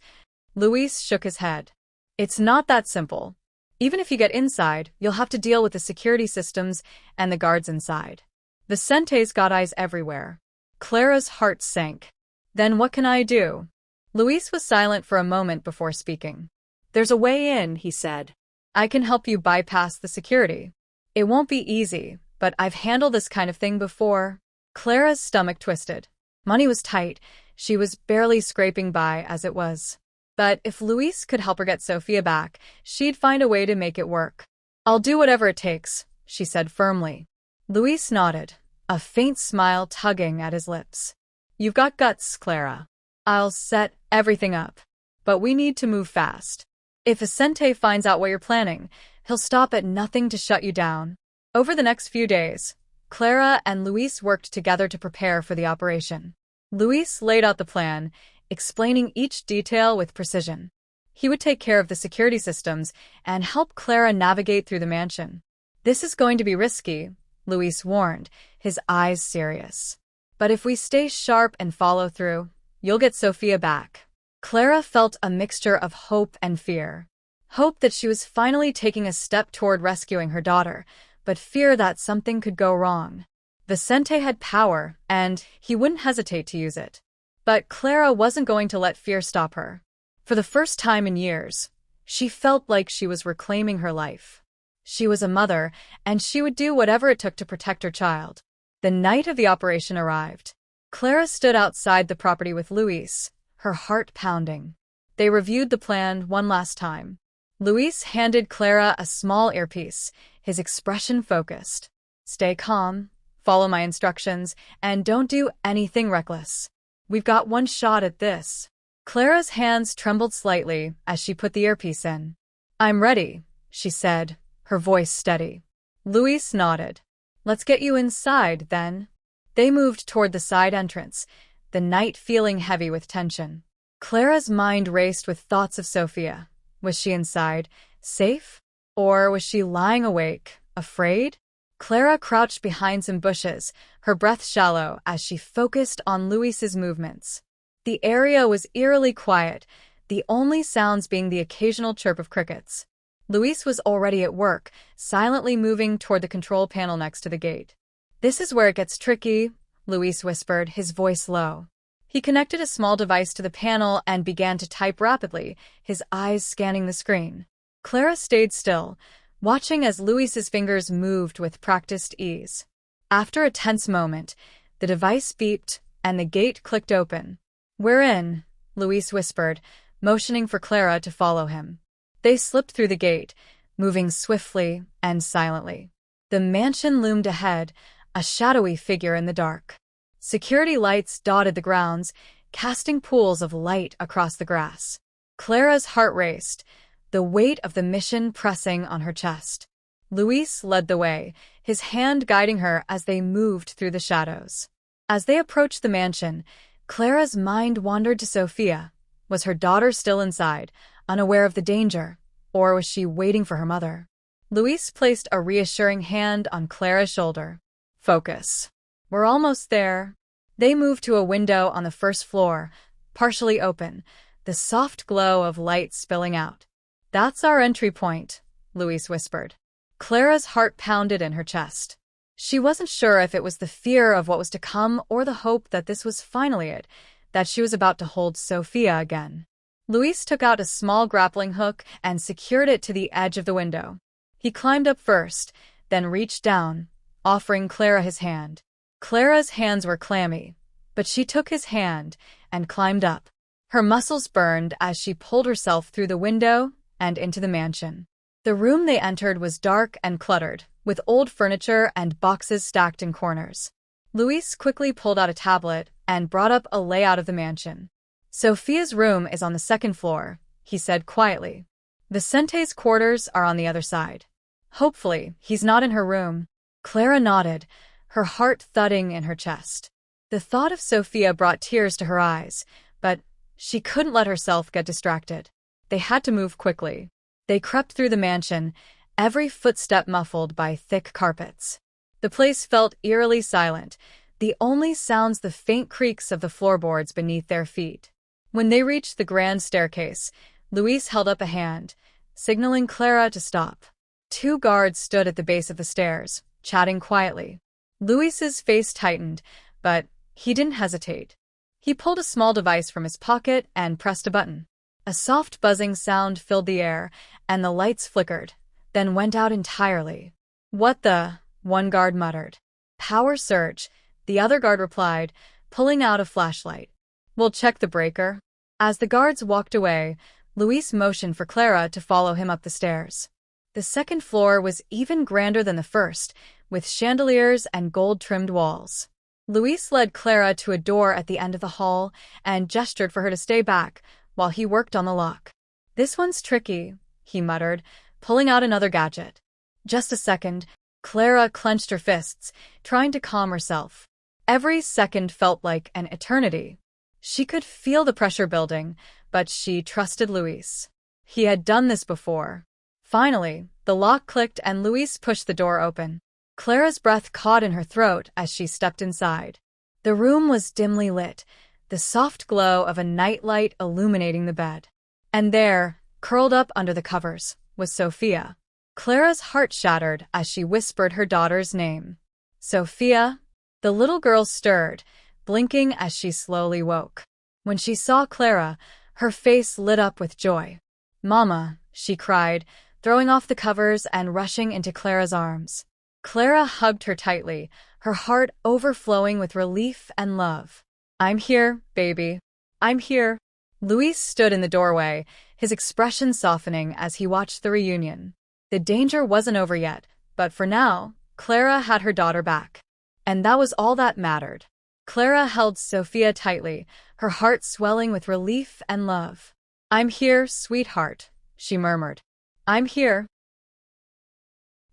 Luis shook his head. "It's not that simple. Even if you get inside, you'll have to deal with the security systems and the guards inside. Vicente's got eyes everywhere." Clara's heart sank. "Then what can I do?" Luis was silent for a moment before speaking. "There's a way in," he said. "I can help you bypass the security. It won't be easy, but I've handled this kind of thing before." Clara's stomach twisted. Money was tight, she was barely scraping by as it was. But if Luis could help her get Sofia back, she'd find a way to make it work. "I'll do whatever it takes," she said firmly. Luis nodded, a faint smile tugging at his lips. "You've got guts, Clara. I'll set everything up. But we need to move fast. If Vicente finds out what you're planning, he'll stop at nothing to shut you down." Over the next few days, Clara and Luis worked together to prepare for the operation. Luis laid out the plan, explaining each detail with precision. He would take care of the security systems and help Clara navigate through the mansion. "This is going to be risky," Luis warned, his eyes serious. "But if we stay sharp and follow through, you'll get Sofia back." Clara felt a mixture of hope and fear. Hope that she was finally taking a step toward rescuing her daughter, but fear that something could go wrong. Vicente had power, and he wouldn't hesitate to use it. But Clara wasn't going to let fear stop her. For the first time in years, she felt like she was reclaiming her life. She was a mother, and she would do whatever it took to protect her child. The night of the operation arrived. Clara stood outside the property with Luis, her heart pounding. They reviewed the plan one last time. Luis handed Clara a small earpiece, his expression focused. Stay calm, follow my instructions, and don't do anything reckless. We've got one shot at this. Clara's hands trembled slightly as she put the earpiece in. I'm ready, she said, her voice steady. Luis nodded. Let's get you inside, then. They moved toward the side entrance, the night feeling heavy with tension. Clara's mind raced with thoughts of Sophia. Was she inside, safe? Or was she lying awake, afraid? Clara crouched behind some bushes, her breath shallow as she focused on Luis's movements. The area was eerily quiet, the only sounds being the occasional chirp of crickets. Luis was already at work, silently moving toward the control panel next to the gate. This is where it gets tricky, Luis whispered, his voice low. He connected a small device to the panel and began to type rapidly, his eyes scanning the screen. Clara stayed still, watching as Luis's fingers moved with practiced ease. After a tense moment, the device beeped and the gate clicked open. We're in, Luis whispered, motioning for Clara to follow him. They slipped through the gate, moving swiftly and silently. The mansion loomed ahead, a shadowy figure in the dark. Security lights dotted the grounds, casting pools of light across the grass. Clara's heart raced, the weight of the mission pressing on her chest. Luis led the way, his hand guiding her as they moved through the shadows. As they approached the mansion, Clara's mind wandered to Sophia. Was her daughter still inside, unaware of the danger, or was she waiting for her mother? Luis placed a reassuring hand on Clara's shoulder. Focus. We're almost there. They moved to a window on the first floor, partially open, the soft glow of light spilling out. That's our entry point, Luis whispered. Clara's heart pounded in her chest. She wasn't sure if it was the fear of what was to come or the hope that this was finally it, that she was about to hold Sophia again. Luis took out a small grappling hook and secured it to the edge of the window. He climbed up first, then reached down, offering Clara his hand. Clara's hands were clammy, but she took his hand and climbed up. Her muscles burned as she pulled herself through the window and into the mansion. The room they entered was dark and cluttered, with old furniture and boxes stacked in corners. Luis quickly pulled out a tablet and brought up a layout of the mansion. Sophia's room is on the second floor, he said quietly. Vicente's quarters are on the other side. Hopefully, he's not in her room. Clara nodded, her heart thudding in her chest. The thought of Sophia brought tears to her eyes, but she couldn't let herself get distracted. They had to move quickly. They crept through the mansion, every footstep muffled by thick carpets. The place felt eerily silent, the only sounds the faint creaks of the floorboards beneath their feet. When they reached the grand staircase, Luis held up a hand, signaling Clara to stop. 2 guards stood at the base of the stairs, chatting quietly. Luis's face tightened, but he didn't hesitate. He pulled a small device from his pocket and pressed a button. A soft buzzing sound filled the air, and the lights flickered, then went out entirely. What the? One guard muttered. Power surge, the other guard replied, pulling out a flashlight. We'll check the breaker. As the guards walked away, Luis motioned for Clara to follow him up the stairs. The second floor was even grander than the first, with chandeliers and gold-trimmed walls. Luis led Clara to a door at the end of the hall and gestured for her to stay back while he worked on the lock. This one's tricky, he muttered, pulling out another gadget. Just a second, Clara clenched her fists, trying to calm herself. Every second felt like an eternity. She could feel the pressure building, but she trusted Luis. He had done this before. Finally, the lock clicked and Luis pushed the door open. Clara's breath caught in her throat as she stepped inside. The room was dimly lit, the soft glow of a nightlight illuminating the bed. And there, curled up under the covers, was Sophia. Clara's heart shattered as she whispered her daughter's name. Sophia? The little girl stirred, blinking as she slowly woke. When she saw Clara, her face lit up with joy. Mama, she cried, throwing off the covers and rushing into Clara's arms. Clara hugged her tightly, her heart overflowing with relief and love. I'm here, baby. I'm here. Luis stood in the doorway, his expression softening as he watched the reunion. The danger wasn't over yet, but for now, Clara had her daughter back. And that was all that mattered. Clara held Sophia tightly, her heart swelling with relief and love. "I'm here, sweetheart," she murmured. "I'm here."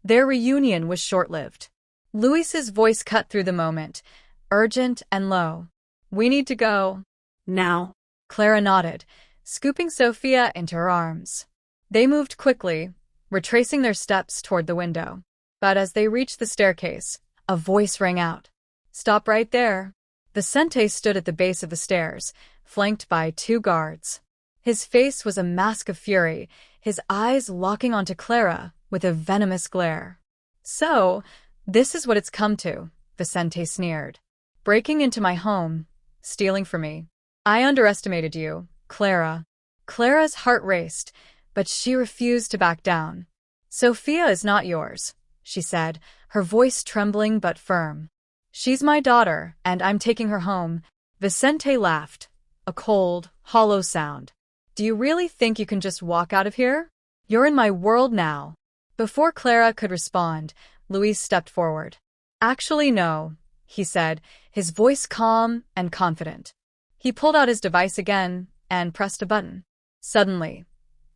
Their reunion was short-lived. Luis's voice cut through the moment, urgent and low. "We need to go." "Now?" Clara nodded, scooping Sophia into her arms. They moved quickly, retracing their steps toward the window. But as they reached the staircase, a voice rang out. "Stop right there." Vicente stood at the base of the stairs, flanked by 2 guards. His face was a mask of fury, his eyes locking onto Clara with a venomous glare. "So, this is what it's come to," Vicente sneered. "Breaking into my home, stealing from me. I underestimated you, Clara." Clara's heart raced, but she refused to back down. "Sophia is not yours," she said, her voice trembling but firm. "She's my daughter, and I'm taking her home." Vicente laughed, a cold, hollow sound. "Do you really think you can just walk out of here? You're in my world now." Before Clara could respond, Luis stepped forward. "Actually, no," he said, his voice calm and confident. He pulled out his device again and pressed a button. Suddenly,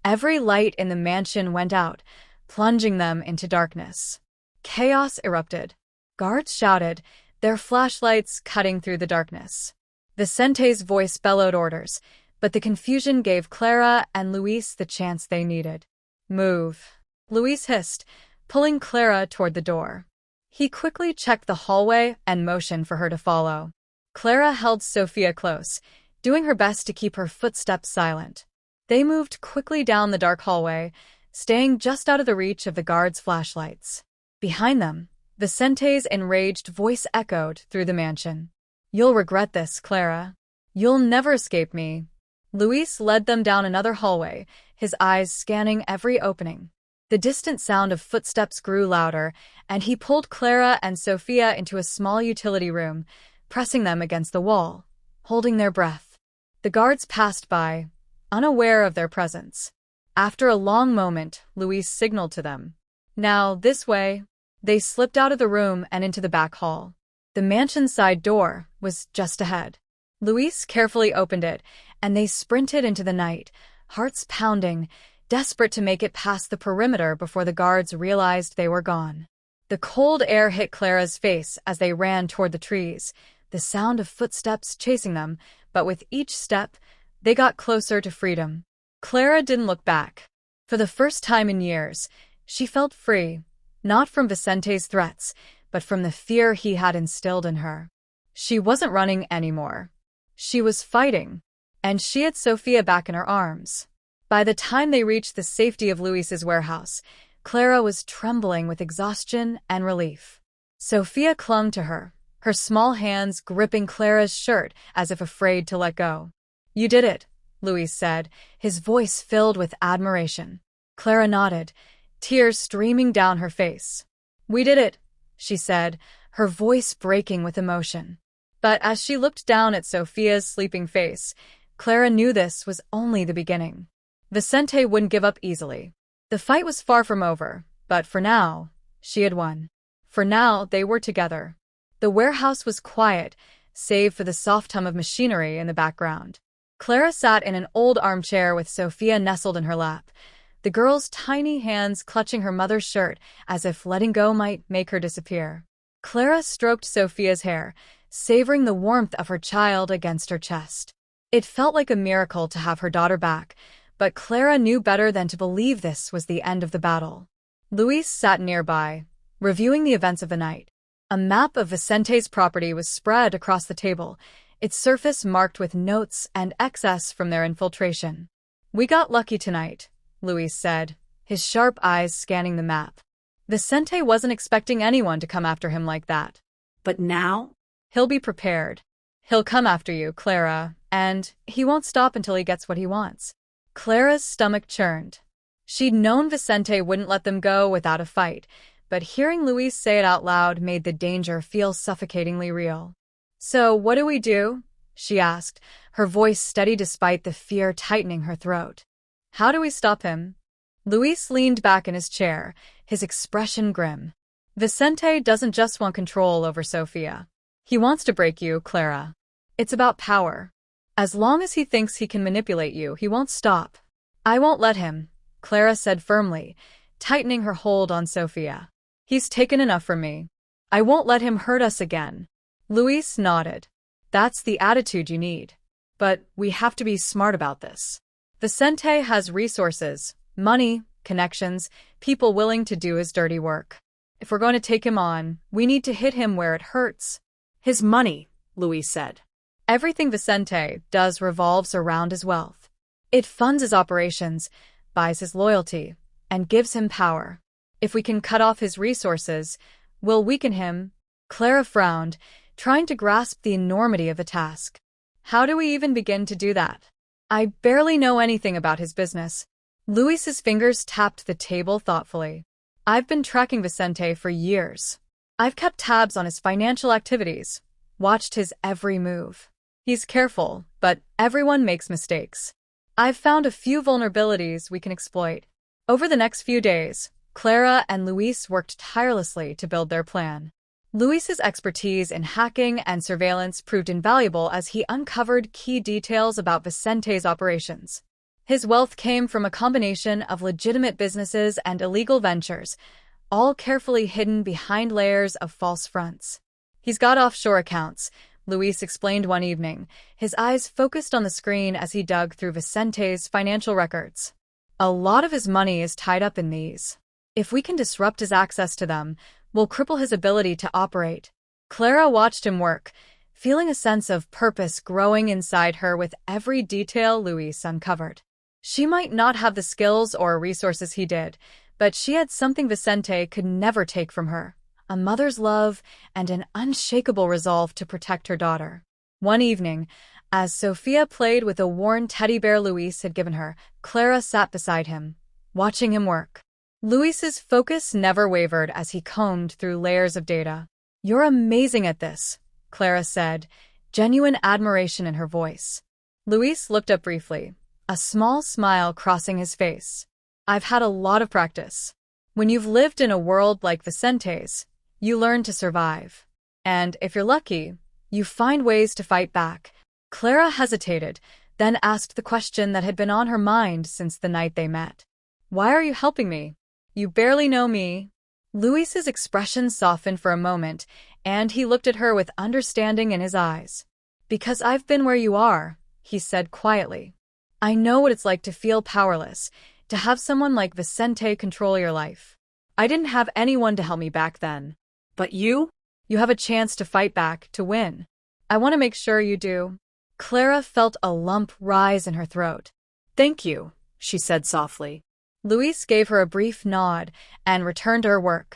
every light in the mansion went out, plunging them into darkness. Chaos erupted. Guards shouted, their flashlights cutting through the darkness. Vicente's voice bellowed orders, but the confusion gave Clara and Luis the chance they needed. "Move," Luis hissed, pulling Clara toward the door. He quickly checked the hallway and motioned for her to follow. Clara held Sophia close, doing her best to keep her footsteps silent. They moved quickly down the dark hallway, staying just out of the reach of the guards' flashlights. Behind them, Vicente's enraged voice echoed through the mansion. "You'll regret this, Clara. You'll never escape me." Luis led them down another hallway, his eyes scanning every opening. The distant sound of footsteps grew louder, and he pulled Clara and Sophia into a small utility room, pressing them against the wall, holding their breath. The guards passed by, unaware of their presence. After a long moment, Luis signaled to them. "Now, this way." They slipped out of the room and into the back hall. The mansion's side door was just ahead. Luis carefully opened it, and they sprinted into the night, hearts pounding, desperate to make it past the perimeter before the guards realized they were gone. The cold air hit Clara's face as they ran toward the trees, the sound of footsteps chasing them, but with each step, they got closer to freedom. Clara didn't look back. For the first time in years, she felt free, not from Vicente's threats, but from the fear he had instilled in her. She wasn't running anymore. She was fighting, and she had Sophia back in her arms. By the time they reached the safety of Luis's warehouse, Clara was trembling with exhaustion and relief. Sophia clung to her, her small hands gripping Clara's shirt as if afraid to let go. "You did it," Luis said, his voice filled with admiration. Clara nodded, tears streaming down her face. "We did it," she said, her voice breaking with emotion. But as she looked down at Sophia's sleeping face, Clara knew this was only the beginning. Vicente wouldn't give up easily. The fight was far from over, but for now, she had won. For now, they were together. The warehouse was quiet, save for the soft hum of machinery in the background. Clara sat in an old armchair with Sophia nestled in her lap, the girl's tiny hands clutching her mother's shirt as if letting go might make her disappear. Clara stroked Sophia's hair, savoring the warmth of her child against her chest. It felt like a miracle to have her daughter back, but Clara knew better than to believe this was the end of the battle. Luis sat nearby, reviewing the events of the night. A map of Vicente's property was spread across the table, its surface marked with notes and excess from their infiltration. "We got lucky tonight," Luis said, his sharp eyes scanning the map. Vicente wasn't expecting anyone to come after him like that. "But now?" "He'll be prepared. He'll come after you, Clara, and he won't stop until he gets what he wants." Clara's stomach churned. She'd known Vicente wouldn't let them go without a fight, but hearing Luis say it out loud made the danger feel suffocatingly real. "So what do we do?" she asked, her voice steady despite the fear tightening her throat. How do we stop him? Luis leaned back in his chair, his expression grim. Vicente doesn't just want control over Sofia. He wants to break you, Clara. It's about power. As long as he thinks he can manipulate you, he won't stop. I won't let him, Clara said firmly, tightening her hold on Sofia. He's taken enough from me. I won't let him hurt us again. Luis nodded. That's the attitude you need. But we have to be smart about this. Vicente has resources, money, connections, people willing to do his dirty work. If we're going to take him on, we need to hit him where it hurts. His money, Luis said. Everything Vicente does revolves around his wealth. It funds his operations, buys his loyalty, and gives him power. If we can cut off his resources, we'll weaken him. Clara frowned, trying to grasp the enormity of the task. How do we even begin to do that? I barely know anything about his business. Luis's fingers tapped the table thoughtfully. I've been tracking Vicente for years. I've kept tabs on his financial activities, watched his every move. He's careful, but everyone makes mistakes. I've found a few vulnerabilities we can exploit. Over the next few days, Clara and Luis worked tirelessly to build their plan. Luis's expertise in hacking and surveillance proved invaluable as he uncovered key details about Vicente's operations. His wealth came from a combination of legitimate businesses and illegal ventures, all carefully hidden behind layers of false fronts. He's got offshore accounts, Luis explained one evening, his eyes focused on the screen as he dug through Vicente's financial records. A lot of his money is tied up in these. If we can disrupt his access to them, we'll cripple his ability to operate. Clara watched him work, feeling a sense of purpose growing inside her with every detail Luis uncovered. She might not have the skills or resources he did, but she had something Vicente could never take from her, a mother's love and an unshakable resolve to protect her daughter. One evening, as Sofia played with a worn teddy bear Luis had given her, Clara sat beside him, watching him work. Luis's focus never wavered as he combed through layers of data. You're amazing at this, Clara said, genuine admiration in her voice. Luis looked up briefly, a small smile crossing his face. I've had a lot of practice. When you've lived in a world like Vicente's, you learn to survive. And if you're lucky, you find ways to fight back. Clara hesitated, then asked the question that had been on her mind since the night they met. Why are you helping me? You barely know me. Luis's expression softened for a moment, and he looked at her with understanding in his eyes. Because I've been where you are, he said quietly. I know what it's like to feel powerless, to have someone like Vicente control your life. I didn't have anyone to help me back then. But you? You have a chance to fight back, to win. I want to make sure you do. Clara felt a lump rise in her throat. Thank you, she said softly. Luis gave her a brief nod and returned to her work.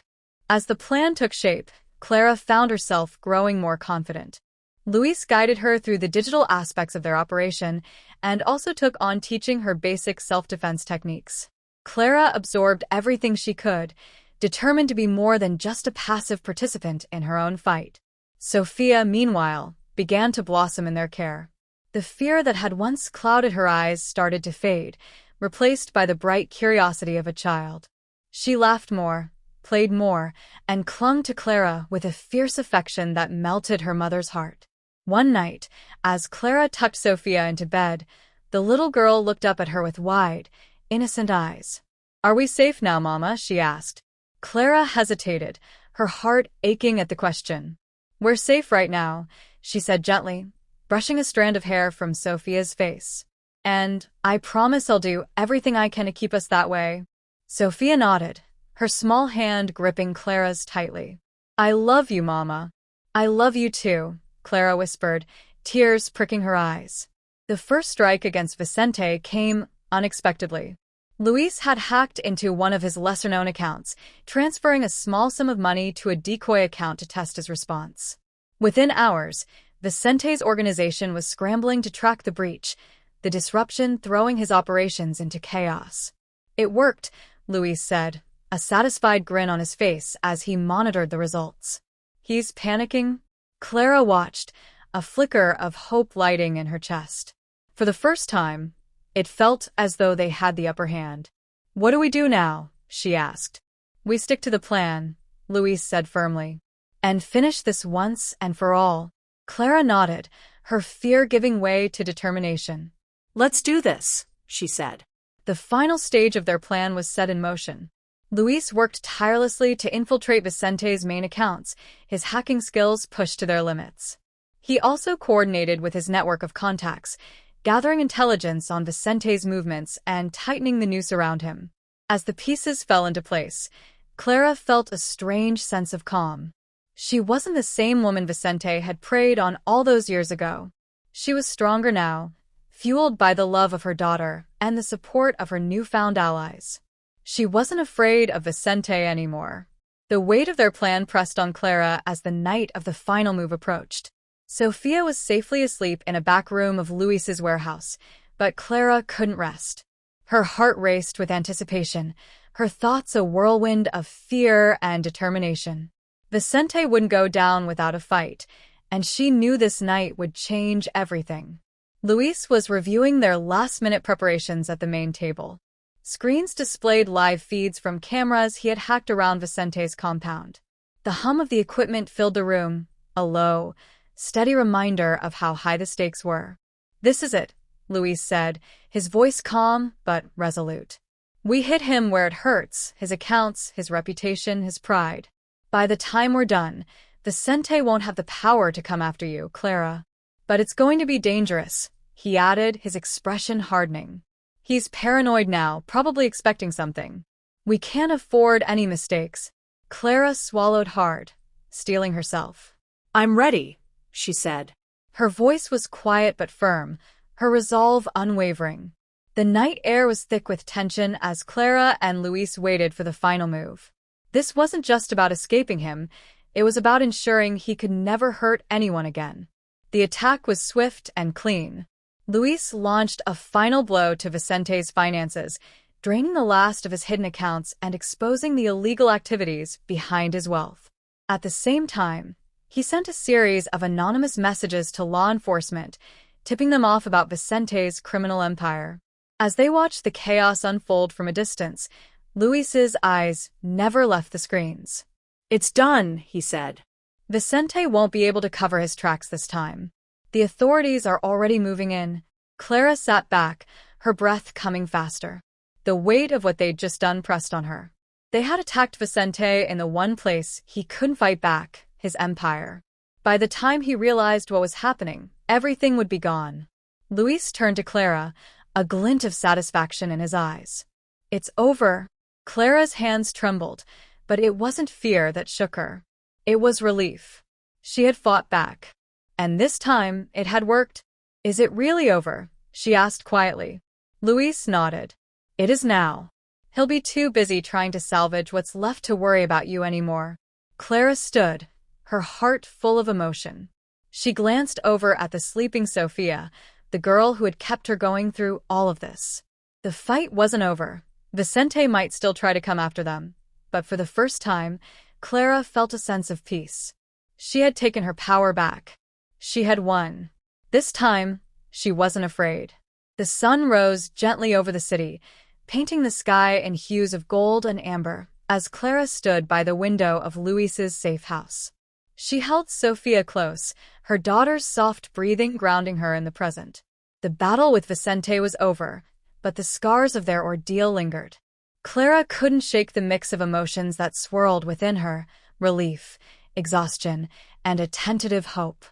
As the plan took shape, Clara found herself growing more confident. Luis guided her through the digital aspects of their operation and also took on teaching her basic self-defense techniques. Clara absorbed everything she could, determined to be more than just a passive participant in her own fight. Sofia, meanwhile, began to blossom in their care. The fear that had once clouded her eyes started to fade, replaced by the bright curiosity of a child. She laughed more, played more, and clung to Clara with a fierce affection that melted her mother's heart. One night, as Clara tucked Sofia into bed, the little girl looked up at her with wide, innocent eyes. Are we safe now, Mama? She asked. Clara hesitated, her heart aching at the question. We're safe right now, she said gently, brushing a strand of hair from Sofia's face. And I promise I'll do everything I can to keep us that way. Sofia nodded, her small hand gripping Clara's tightly. I love you, Mama. I love you too, Clara whispered, tears pricking her eyes. The first strike against Vicente came unexpectedly. Luis had hacked into one of his lesser-known accounts, transferring a small sum of money to a decoy account to test his response. Within hours, Vicente's organization was scrambling to track the breach, the disruption throwing his operations into chaos. It worked, Luis said, a satisfied grin on his face as he monitored the results. He's panicking? Clara watched, a flicker of hope lighting in her chest. For the first time, it felt as though they had the upper hand. "What do we do now?" she asked. "We stick to the plan," Louise said firmly. "And finish this once and for all." Clara nodded, her fear giving way to determination. "Let's do this," she said. The final stage of their plan was set in motion. Luis worked tirelessly to infiltrate Vicente's main accounts, his hacking skills pushed to their limits. He also coordinated with his network of contacts, gathering intelligence on Vicente's movements and tightening the noose around him. As the pieces fell into place, Clara felt a strange sense of calm. She wasn't the same woman Vicente had preyed on all those years ago. She was stronger now, fueled by the love of her daughter and the support of her newfound allies. She wasn't afraid of Vicente anymore. The weight of their plan pressed on Clara as the night of the final move approached. Sophia was safely asleep in a back room of Luis's warehouse, but Clara couldn't rest. Her heart raced with anticipation, her thoughts a whirlwind of fear and determination. Vicente wouldn't go down without a fight, and she knew this night would change everything. Luis was reviewing their last-minute preparations at the main table. Screens displayed live feeds from cameras he had hacked around Vicente's compound. The hum of the equipment filled the room, a low, steady reminder of how high the stakes were. "This is it," Luis said, his voice calm but resolute. "We hit him where it hurts, his accounts, his reputation, his pride. By the time we're done, Vicente won't have the power to come after you, Clara. But it's going to be dangerous," he added, his expression hardening. "He's paranoid now, probably expecting something. We can't afford any mistakes." Clara swallowed hard, steeling herself. "I'm ready," she said. Her voice was quiet but firm, her resolve unwavering. The night air was thick with tension as Clara and Luis waited for the final move. This wasn't just about escaping him, it was about ensuring he could never hurt anyone again. The attack was swift and clean. Luis launched a final blow to Vicente's finances, draining the last of his hidden accounts and exposing the illegal activities behind his wealth. At the same time, he sent a series of anonymous messages to law enforcement, tipping them off about Vicente's criminal empire. As they watched the chaos unfold from a distance, Luis's eyes never left the screens. "It's done," he said. "Vicente won't be able to cover his tracks this time. The authorities are already moving in." Clara sat back, her breath coming faster. The weight of what they'd just done pressed on her. They had attacked Vicente in the one place he couldn't fight back, his empire. By the time he realized what was happening, everything would be gone. Luis turned to Clara, a glint of satisfaction in his eyes. "It's over." Clara's hands trembled, but it wasn't fear that shook her. It was relief. She had fought back. And this time, it had worked. "Is it really over?" she asked quietly. Luis nodded. "It is now. He'll be too busy trying to salvage what's left to worry about you anymore." Clara stood, her heart full of emotion. She glanced over at the sleeping Sophia, the girl who had kept her going through all of this. The fight wasn't over. Vicente might still try to come after them, but for the first time, Clara felt a sense of peace. She had taken her power back. She had won. This time, she wasn't afraid. The sun rose gently over the city, painting the sky in hues of gold and amber, as Clara stood by the window of Luis's safe house. She held Sophia close, her daughter's soft breathing grounding her in the present. The battle with Vicente was over, but the scars of their ordeal lingered. Clara couldn't shake the mix of emotions that swirled within her: relief, exhaustion, and a tentative hope.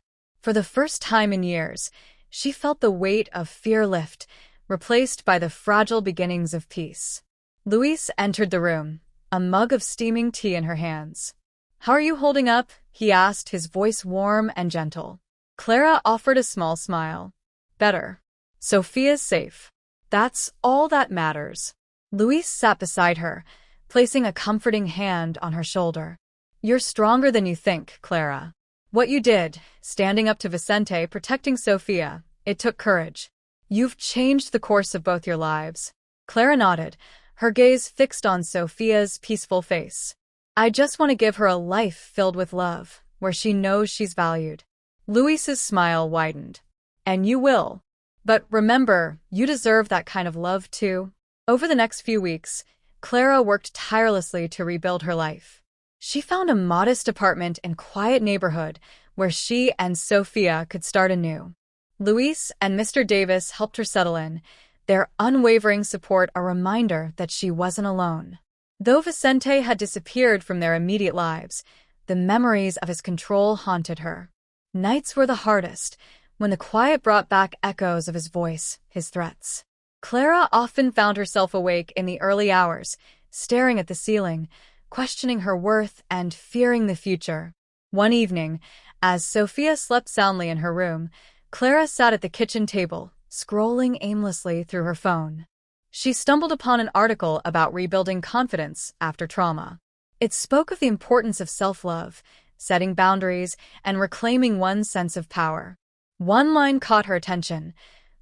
For the first time in years, she felt the weight of fear lift, replaced by the fragile beginnings of peace. Luis entered the room, a mug of steaming tea in her hands. "How are you holding up?" he asked, his voice warm and gentle. Clara offered a small smile. "Better. Sophia's safe. That's all that matters." Luis sat beside her, placing a comforting hand on her shoulder. "You're stronger than you think, Clara. What you did, standing up to Vicente, protecting Sophia, it took courage. You've changed the course of both your lives." Clara nodded, her gaze fixed on Sophia's peaceful face. "I just want to give her a life filled with love, where she knows she's valued." Luis's smile widened. And you will. But remember, you deserve that kind of love too. Over the next few weeks, Clara worked tirelessly to rebuild her life. She found a modest apartment in a quiet neighborhood where she and Sophia could start anew. Luis and Mr. Davis helped her settle in, their unwavering support a reminder that she wasn't alone. Though Vicente had disappeared from their immediate lives, the memories of his control haunted her. Nights were the hardest, when the quiet brought back echoes of his voice, his threats. Clara often found herself awake in the early hours, staring at the ceiling, questioning her worth and fearing the future. One evening, as Sophia slept soundly in her room, Clara sat at the kitchen table, scrolling aimlessly through her phone. She stumbled upon an article about rebuilding confidence after trauma. It spoke of the importance of self-love, setting boundaries, and reclaiming one's sense of power. One line caught her attention.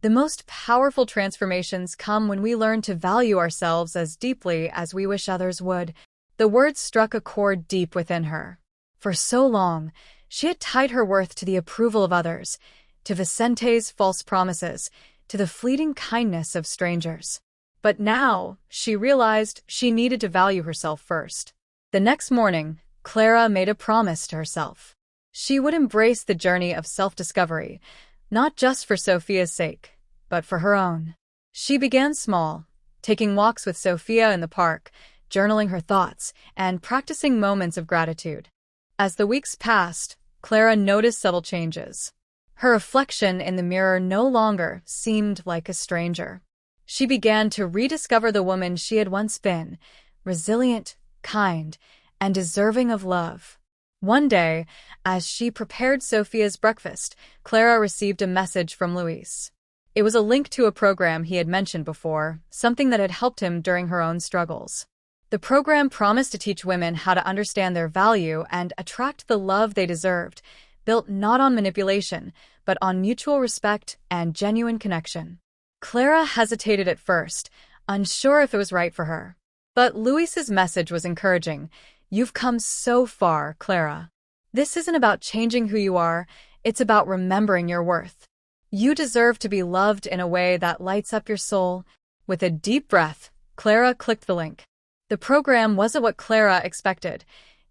The most powerful transformations come when we learn to value ourselves as deeply as we wish others would. The words struck a chord deep within her. For so long, she had tied her worth to the approval of others, to Vicente's false promises, to the fleeting kindness of strangers. But now, she realized she needed to value herself first. The next morning, Clara made a promise to herself. She would embrace the journey of self-discovery, not just for Sophia's sake, but for her own. She began small, taking walks with Sophia in the park, journaling her thoughts, and practicing moments of gratitude. As the weeks passed, Clara noticed subtle changes. Her reflection in the mirror no longer seemed like a stranger. She began to rediscover the woman she had once been, resilient, kind, and deserving of love. One day, as she prepared Sophia's breakfast, Clara received a message from Luis. It was a link to a program he had mentioned before, something that had helped him during her own struggles. The program promised to teach women how to understand their value and attract the love they deserved, built not on manipulation, but on mutual respect and genuine connection. Clara hesitated at first, unsure if it was right for her. But Luis's message was encouraging. You've come so far, Clara. This isn't about changing who you are, it's about remembering your worth. You deserve to be loved in a way that lights up your soul. With a deep breath, Clara clicked the link. The program wasn't what Clara expected.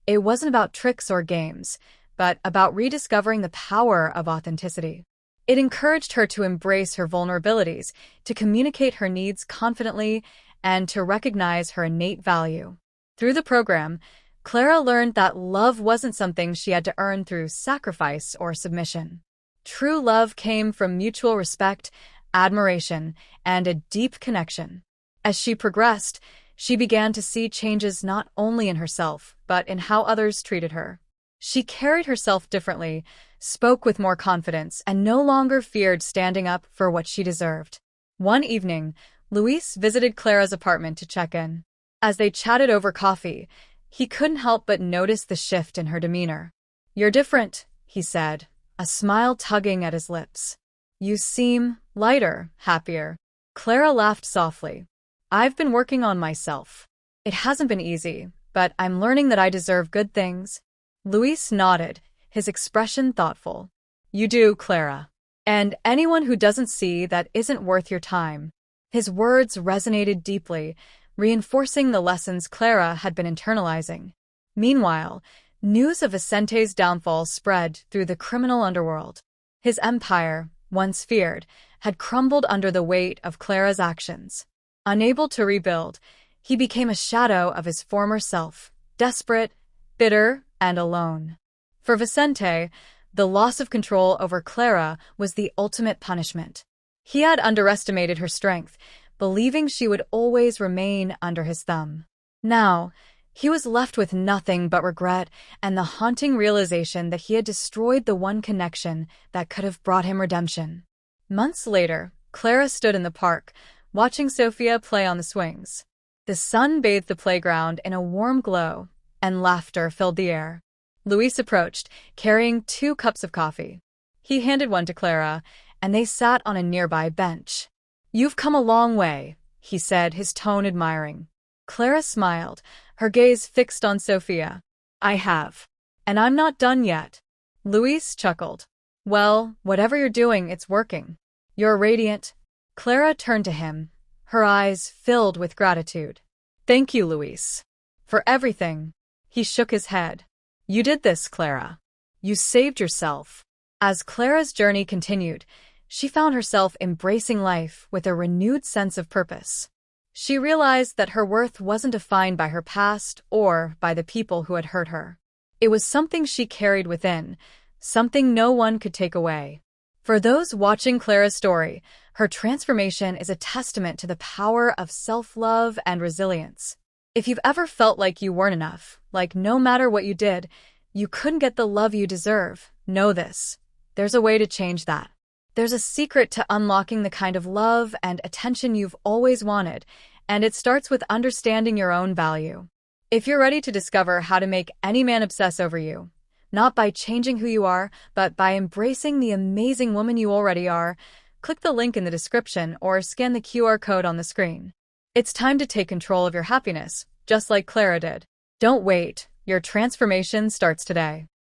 It wasn't about tricks or games, but about rediscovering the power of authenticity. It encouraged her to embrace her vulnerabilities, to communicate her needs confidently, and to recognize her innate value. Through the program, Clara learned that love wasn't something she had to earn through sacrifice or submission. True love came from mutual respect, admiration, and a deep connection. As she progressed, she began to see changes not only in herself, but in how others treated her. She carried herself differently, spoke with more confidence, and no longer feared standing up for what she deserved. One evening, Luis visited Clara's apartment to check in. As they chatted over coffee, he couldn't help but notice the shift in her demeanor. "You're different," he said, a smile tugging at his lips. "You seem lighter, happier." Clara laughed softly. "I've been working on myself. It hasn't been easy, but I'm learning that I deserve good things." Luis nodded, his expression thoughtful. "You do, Clara. And anyone who doesn't see that isn't worth your time." His words resonated deeply, reinforcing the lessons Clara had been internalizing. Meanwhile, news of Vicente's downfall spread through the criminal underworld. His empire, once feared, had crumbled under the weight of Clara's actions. Unable to rebuild, he became a shadow of his former self, desperate, bitter, and alone. For Vicente, the loss of control over Clara was the ultimate punishment. He had underestimated her strength, believing she would always remain under his thumb. Now, he was left with nothing but regret and the haunting realization that he had destroyed the one connection that could have brought him redemption. Months later, Clara stood in the park, watching Sophia play on the swings. The sun bathed the playground in a warm glow, and laughter filled the air. Luis approached, carrying 2 cups of coffee. He handed one to Clara, and they sat on a nearby bench. "You've come a long way," he said, his tone admiring. Clara smiled, her gaze fixed on Sophia. "I have. And I'm not done yet." Luis chuckled. Well, whatever you're doing, it's working. You're radiant. Clara turned to him, her eyes filled with gratitude. Thank you, Luis. For everything. He shook his head. You did this, Clara. You saved yourself. As Clara's journey continued, she found herself embracing life with a renewed sense of purpose. She realized that her worth wasn't defined by her past or by the people who had hurt her. It was something she carried within, something no one could take away. For those watching Clara's story, her transformation is a testament to the power of self-love and resilience. If you've ever felt like you weren't enough, like no matter what you did, you couldn't get the love you deserve, know this. There's a way to change that. There's a secret to unlocking the kind of love and attention you've always wanted, and it starts with understanding your own value. If you're ready to discover how to make any man obsess over you, not by changing who you are, but by embracing the amazing woman you already are, click the link in the description or scan the QR code on the screen. It's time to take control of your happiness, just like Clara did. Don't wait. Your transformation starts today.